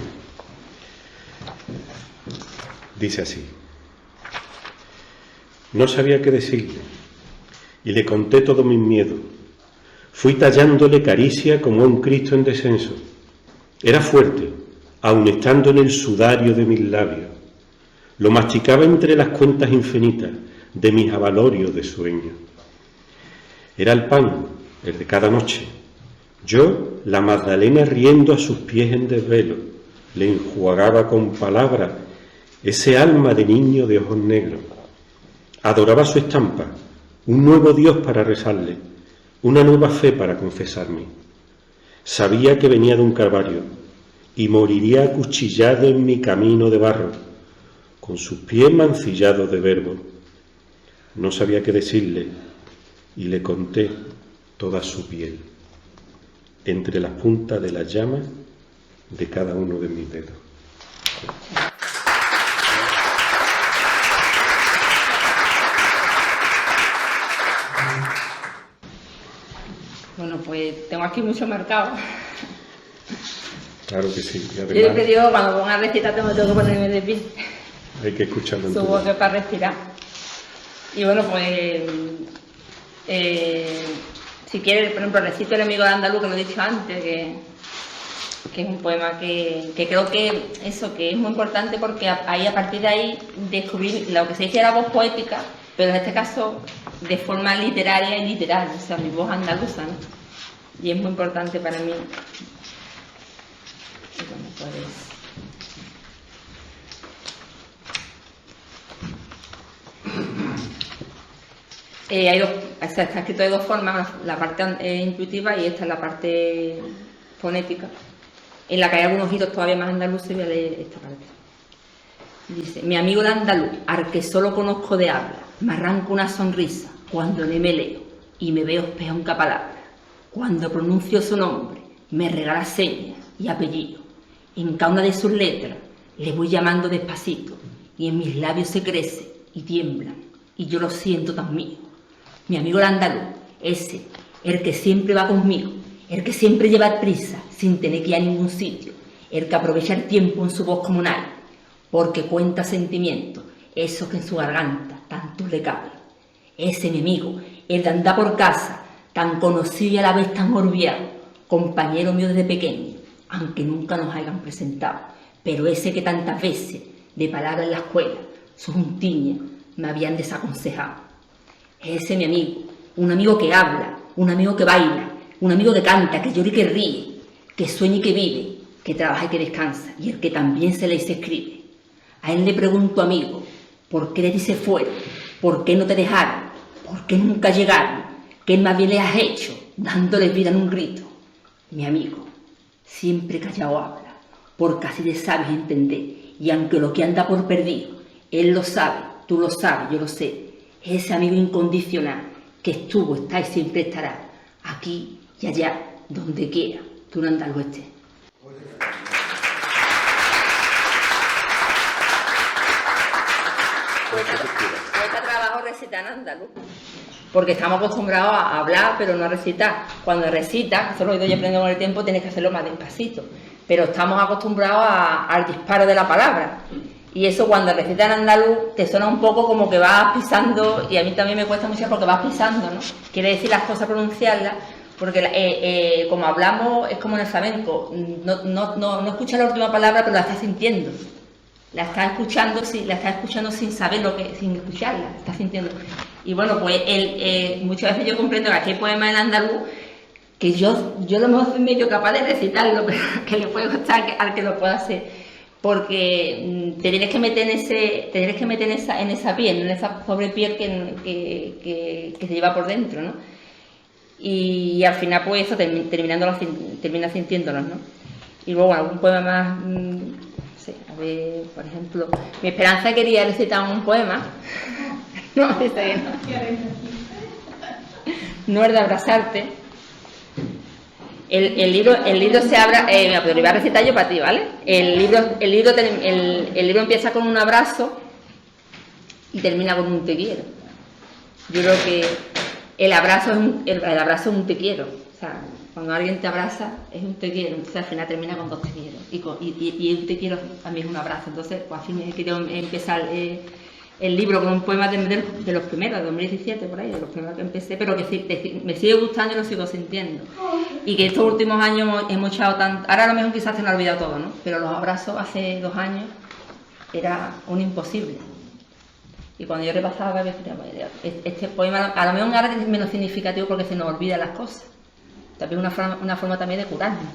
Dice así: no sabía qué decirle, y le conté todos mis miedos. Fui tallándole caricia como a un Cristo en descenso. Era fuerte, aun estando en el sudario de mis labios. Lo masticaba entre las cuentas infinitas de mis avalorios de sueño. Era el pan, el de cada noche. Yo, la Magdalena riendo a sus pies en desvelo, le enjuagaba con palabras ese alma de niño de ojos negros. Adoraba su estampa, un nuevo Dios para rezarle, una nueva fe para confesarme. Sabía que venía de un calvario y moriría acuchillado en mi camino de barro, con sus pies mancillados de verbo. No sabía qué decirle y le conté toda su piel, entre las puntas de las llamas de cada uno de mis dedos.
Bueno, pues tengo aquí mucho marcado.
Claro que sí. Y
Yo
además,
siempre digo, cuando pongo a recitar tengo que ponerme de pie.
hay que escucharlo en
Supongo
tu
que para respirar. Y bueno, pues si quieres, por ejemplo, recito El amigo de Andaluz, que lo he dicho antes, que es un poema que creo que eso, que es muy importante porque ahí, a partir de ahí, descubrí lo que se dice la voz poética, pero en este caso de forma literaria y literal, o sea, mi voz andaluza, ¿no? Y es muy importante para mí. Y bueno, pues está escrito de dos formas, la parte intuitiva y esta es la parte fonética, en la que hay algunos giros todavía más andaluces. Voy a leer esta parte. Dice: mi amigo el andaluz, al que solo conozco de habla, me arranco una sonrisa cuando le me leo y me veo espejo en cada palabra. Cuando pronuncio su nombre, me regala señas y apellido. En cada una de sus letras le voy llamando despacito y en mis labios se crece y tiemblan y yo lo siento tan mío. Mi amigo el andaluz, ese, el que siempre va conmigo, el que siempre lleva prisa sin tener que ir a ningún sitio, el que aprovecha el tiempo en su voz como nadie, porque cuenta sentimientos, esos que en su garganta tanto le caben. Ese mi amigo, el de andar por casa, tan conocido y a la vez tan olvidado, compañero mío desde pequeño, aunque nunca nos hayan presentado, pero ese que tantas veces, de palabra en la escuela, sus juntiñas me habían desaconsejado. Ese mi amigo, un amigo que habla, un amigo que baila, un amigo que canta, que llora y que ríe, que sueña y que vive, que trabaja y que descansa, y el que también se lee y se escribe. A él le pregunto, amigo, ¿por qué le dice fuera? ¿Por qué no te dejaron? ¿Por qué nunca llegaron? ¿Qué más bien le has hecho, dándoles vida en un grito? Mi amigo, siempre callado habla, porque así le sabes entender, y aunque lo que anda por perdido, él lo sabe, tú lo sabes, yo lo sé. Ese amigo incondicional que estuvo, está y siempre estará, aquí y allá, donde quiera, que un andaluz esté. Cuesta trabajo recitar en andaluz, porque estamos acostumbrados a hablar, pero no a recitar. Cuando recitas, eso lo he ido yo aprendiendo con el tiempo, tienes que hacerlo más despacito, pero estamos acostumbrados al disparo de la palabra. Y eso cuando recitas en andaluz te suena un poco como que vas pisando, y a mí también me cuesta mucho porque vas pisando, ¿no? Quiere decir las cosas pronunciarlas, porque como hablamos es como en el flamenco, no escuchas la última palabra, pero la estás sintiendo. La estás escuchando sin saber sin escucharla, la estás sintiendo. Y bueno, pues muchas veces yo comprendo que aquí hay poemas en andaluz que yo a lo mejor soy medio capaz de recitarlo, pero que le puede gustar al que lo pueda hacer. Porque te tienes que meter en esa piel, en esa pobre piel que se lleva por dentro, ¿no? Y al final pues eso termina sintiéndolos, ¿no? Y luego algún poema más, no sé, a ver, por ejemplo, mi Esperanza quería recitar un poema, no, está bien, no es de abrazarte. El libro se abre, pero lo iba a recitar yo para ti, ¿vale? El libro empieza con un abrazo y termina con un te quiero. Yo creo que el abrazo es un te quiero. O sea, cuando alguien te abraza es un te quiero, entonces al final termina con dos te quiero. Y un te quiero también es un abrazo. Entonces, pues así me he querido empezar el libro con un poema de los primeros, de 2017, por ahí, de los primeros que empecé, pero que me sigue gustando y lo sigo sintiendo. Y que estos últimos años hemos echado tanto. Ahora a lo mejor quizás se me ha olvidado todo, ¿no? Pero los abrazos hace 2 años era un imposible. Y cuando yo repasaba, este poema, a lo mejor ahora es menos significativo porque se nos olvidan las cosas. También una forma también de curarnos.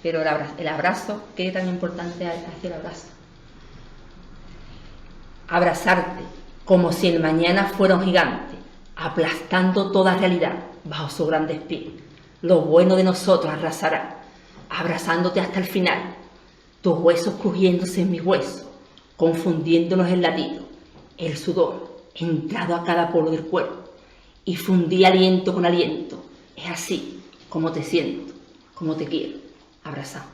Pero el abrazo, que es tan importante hacer el abrazo. Abrazarte, como si el mañana fuera un gigante, aplastando toda realidad bajo sus grandes pies. Lo bueno de nosotros arrasará, abrazándote hasta el final, tus huesos crujiéndose en mis huesos, confundiéndonos el latido, el sudor, entrado a cada poro del cuerpo, y fundí aliento con aliento. Es así como te siento, como te quiero, abrazado.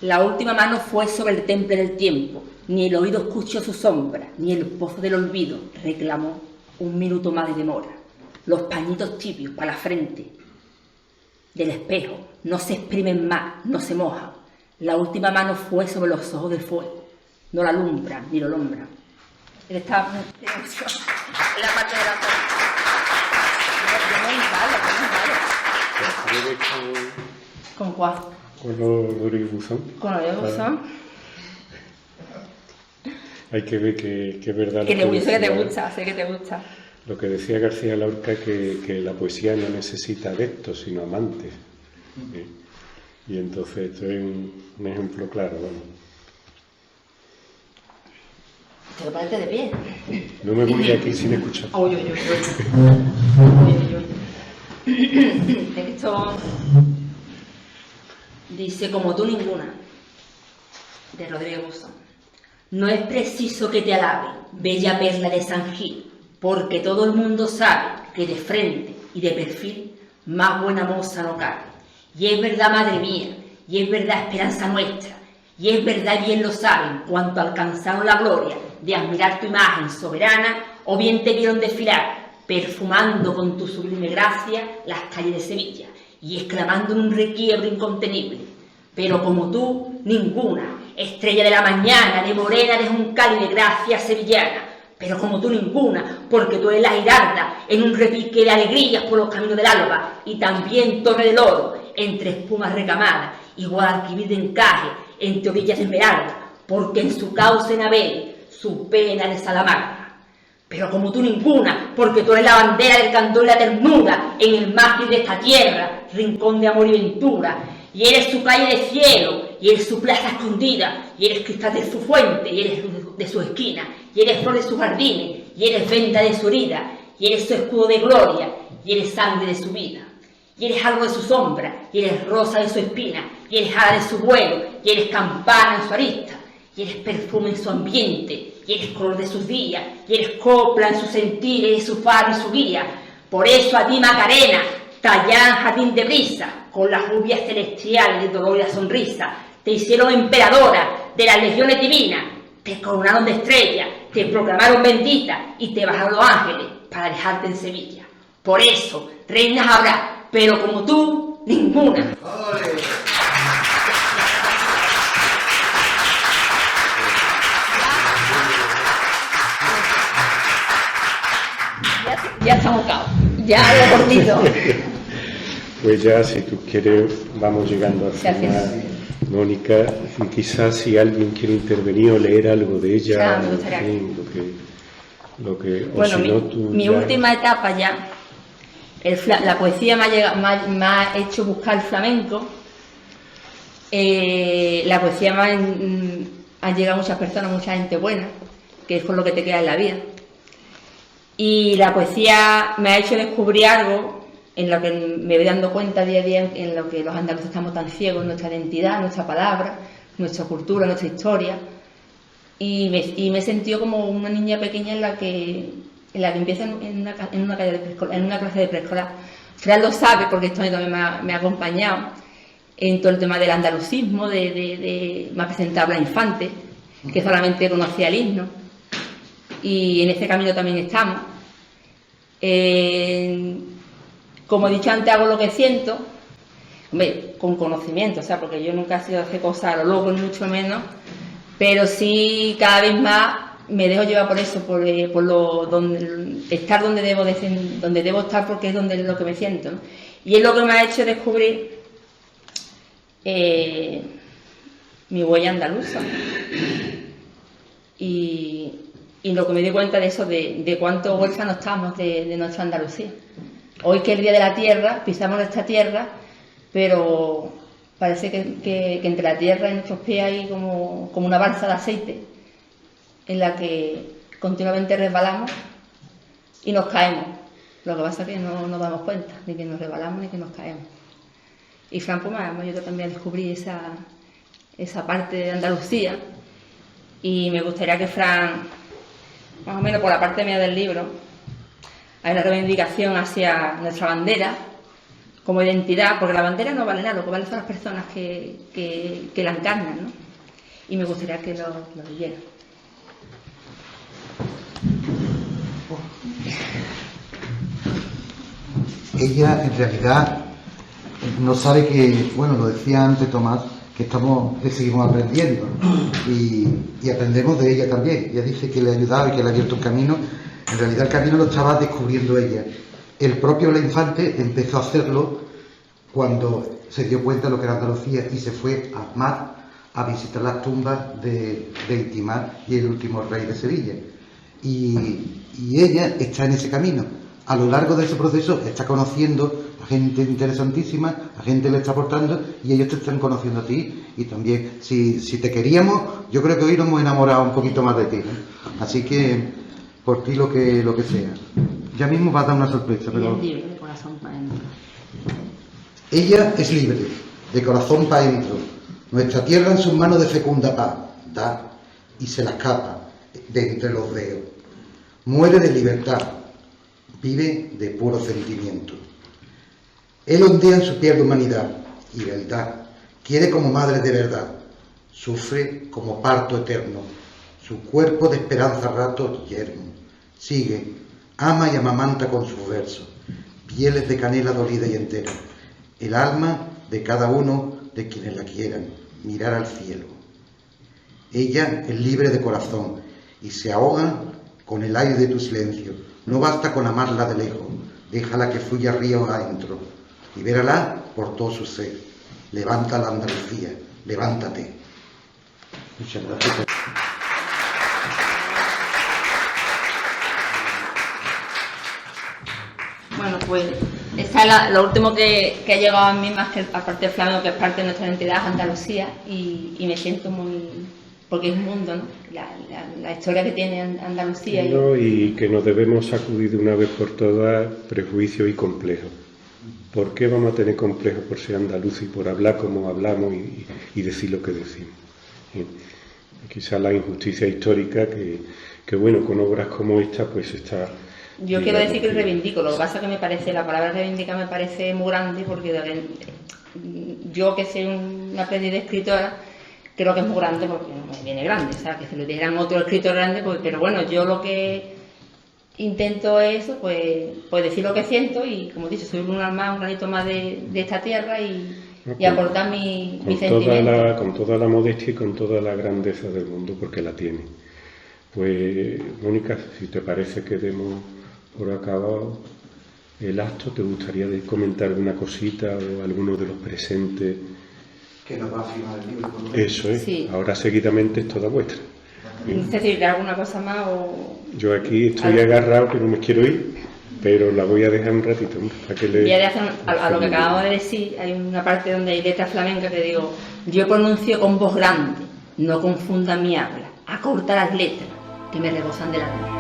La última mano fue sobre el temple del tiempo, ni el oído escuchó su sombra, ni el pozo del olvido reclamó un minuto más de demora. Los pañitos tibios para la frente del espejo no se exprimen más, no se mojan. La última mano fue sobre los ojos del fuego, no la alumbran ni lo alumbran. Él está en la parte de la ¿Con cuál?
Con Rodríguez Buzón.
Con Rodríguez Buzón.
Hay que ver que es verdad.
Que te gusta, sé que te gusta, sé que te gusta.
Lo que decía García Lorca, que la poesía no necesita adeptos, sino amantes. Y entonces esto es un ejemplo claro. Bueno.
¿Te lo parece de pie?
No me voy aquí sin escuchar.
Uy. Esto dice: como tú ninguna, de Rodríguez Buzón. No es preciso que te alabe, bella perla de San Gil, porque todo el mundo sabe que de frente y de perfil más buena moza no cabe. Y es verdad, madre mía, y es verdad, esperanza nuestra, y es verdad, bien lo saben, cuanto alcanzaron la gloria de admirar tu imagen soberana, o bien te vieron desfilar, perfumando con tu sublime gracia las calles de Sevilla, y exclamando en un requiebro incontenible: pero como tú, ninguna, estrella de la mañana, de morena, de juncal y de gracia sevillana. Pero como tú ninguna, porque tú eres la girarda en un repique de alegrías por los caminos del alba, y también torre del oro, entre espumas recamadas, y Guadalquivir de encaje, entre orillas de esmeralda, porque en su cauce navega su pena de Salamanca. Pero como tú ninguna, porque tú eres la bandera del candor y la ternura, en el mástil de esta tierra, rincón de amor y ventura, y eres su calle de cielo, y eres su plaza escondida, y eres cristal de su fuente, y eres luz de su esquina, y eres flor de sus jardines, y eres venda de su herida, y eres su escudo de gloria, y eres sangre de su vida, y eres algo de su sombra, y eres rosa de su espina, y eres ala de su vuelo, y eres campana en su arista, y eres perfume en su ambiente, y eres color de sus días, y eres copla en su sentir, eres su faro y su guía. Por eso a ti, Macarena, tallada en jardín de brisa, con las rubias celestiales de dolor y la sonrisa, te hicieron emperadora de las legiones divinas, te coronaron de estrella, te proclamaron bendita y te bajaron los ángeles para dejarte en Sevilla. Por eso, reinas habrá, pero como tú, ninguna. Ya estamos caos, ya lo he cortito.
Pues ya, si tú quieres, vamos llegando al final. Mónica, quizás si alguien quiere intervenir o leer algo de ella,
claro, me gustaría.
Bueno,
si mi última etapa ya, la poesía me ha hecho buscar el flamenco. La poesía han llegado muchas personas, mucha gente buena, que es con lo que te queda en la vida. Y la poesía me ha hecho descubrir algo en lo que me voy dando cuenta día a día, en lo que los andaluces estamos tan ciegos, en nuestra identidad, nuestra palabra, nuestra cultura, nuestra historia. Y me he sentido como una niña pequeña en la que empieza en una clase de preescolar. Fran lo sabe, porque esto también me ha acompañado en todo el tema del andalucismo, me ha presentado a Blas Infante, que solamente conocía el himno. Y en ese camino también estamos. Como he dicho antes, hago lo que siento, hombre, con conocimiento, o sea, porque yo nunca he sido hacer cosas a lo loco, ni mucho menos, pero sí cada vez más me dejo llevar por eso, por estar donde debo estar, porque es lo que me siento, ¿no? Y es lo que me ha hecho descubrir mi huella andaluza. Y lo que me di cuenta de eso, de cuánto huérfanos estamos de nuestra Andalucía. Hoy, que es el Día de la Tierra, pisamos nuestra tierra, pero parece que entre la tierra y nuestros pies hay como una balsa de aceite en la que continuamente resbalamos y nos caemos. Lo que pasa es que no nos damos cuenta, ni que nos rebalamos ni que nos caemos. Y Fran pues, me ayudó también a descubrir esa parte de Andalucía, y me gustaría que Fran, más o menos por la parte mía del libro, hay una reivindicación hacia nuestra bandera como identidad, porque la bandera no vale nada, lo que vale son las personas que la encarnan, ¿no? Y me gustaría que lo leyera.
Ella en realidad no sabe que, bueno, lo decía antes Tomás, que seguimos aprendiendo y aprendemos de ella también. Ella dice que le ha ayudado y que le ha abierto un camino. En realidad el camino lo estaba descubriendo ella. El propio La Infante empezó a hacerlo cuando se dio cuenta de lo que era Andalucía y se fue a Mar a visitar las tumbas de Itimar y el último rey de Sevilla. Y ella está en ese camino. A lo largo de ese proceso está conociendo a gente interesantísima, a gente le está aportando y ellos te están conociendo a ti. Y también, si te queríamos, yo creo que hoy nos hemos enamorado un poquito más de ti, ¿no? Así que, por ti lo que sea. Ya mismo va a dar una sorpresa, pero...
Y es libre, de corazón para adentro.
Ella es libre, de corazón para adentro. Nuestra tierra en sus manos de fecunda paz, da y se la escapa de entre los dedos. Muere de libertad, vive de puro sentimiento. Él ondea en su piel de humanidad y verdad, quiere como madre de verdad, sufre como parto eterno, su cuerpo de esperanza a ratos yermo, sigue, ama y amamanta con sus versos, pieles de canela dolida y entera, el alma de cada uno de quienes la quieran, mirar al cielo. Ella es libre de corazón y se ahoga con el aire de tu silencio. No basta con amarla de lejos, déjala que fluya ríos adentro, libérala por todo su ser. Levanta la Andalucía, levántate. Muchas gracias.
Bueno, pues esta es lo último que ha llegado a mí, más que aparte del flamenco, que es parte de nuestra identidad, Andalucía, y me siento muy... porque es un mundo, ¿no? La historia que tiene Andalucía.
Y que nos debemos sacudir de una vez por todas prejuicios y complejos. ¿Por qué vamos a tener complejos por ser andaluces y por hablar como hablamos y decir lo que decimos? Quizá la injusticia histórica que bueno, con obras como esta, pues está...
Yo quiero decir que reivindico, lo que pasa es que me parece, la palabra reivindicar me parece muy grande, porque yo que soy una aprendiz de escritora, creo que es muy grande porque me viene grande, o sea, que se lo dijeran otro escritor grande, pues, pero bueno, yo lo que intento es eso, pues decir lo que siento y, como he dicho, soy un granito más de esta tierra y aportar mi sentimiento.
Con toda la modestia y con toda la grandeza del mundo, porque la tiene. Pues, Mónica, si te parece que demos por acabado el acto, ¿te gustaría comentar una cosita o alguno de los presentes?
Que nos va a firmar el libro.
Eso es,
sí.
Ahora seguidamente es toda vuestra.
No sé si alguna cosa más o...
Yo aquí estoy agarrado que no me quiero ir, pero la voy a dejar un ratito, ¿no? Para que le...
Voy a dejar, a lo que acabamos de decir, hay una parte donde hay letras flamencas que digo, yo pronuncio con voz grande, no confunda mi habla, acorta las letras que me rebosan del alma.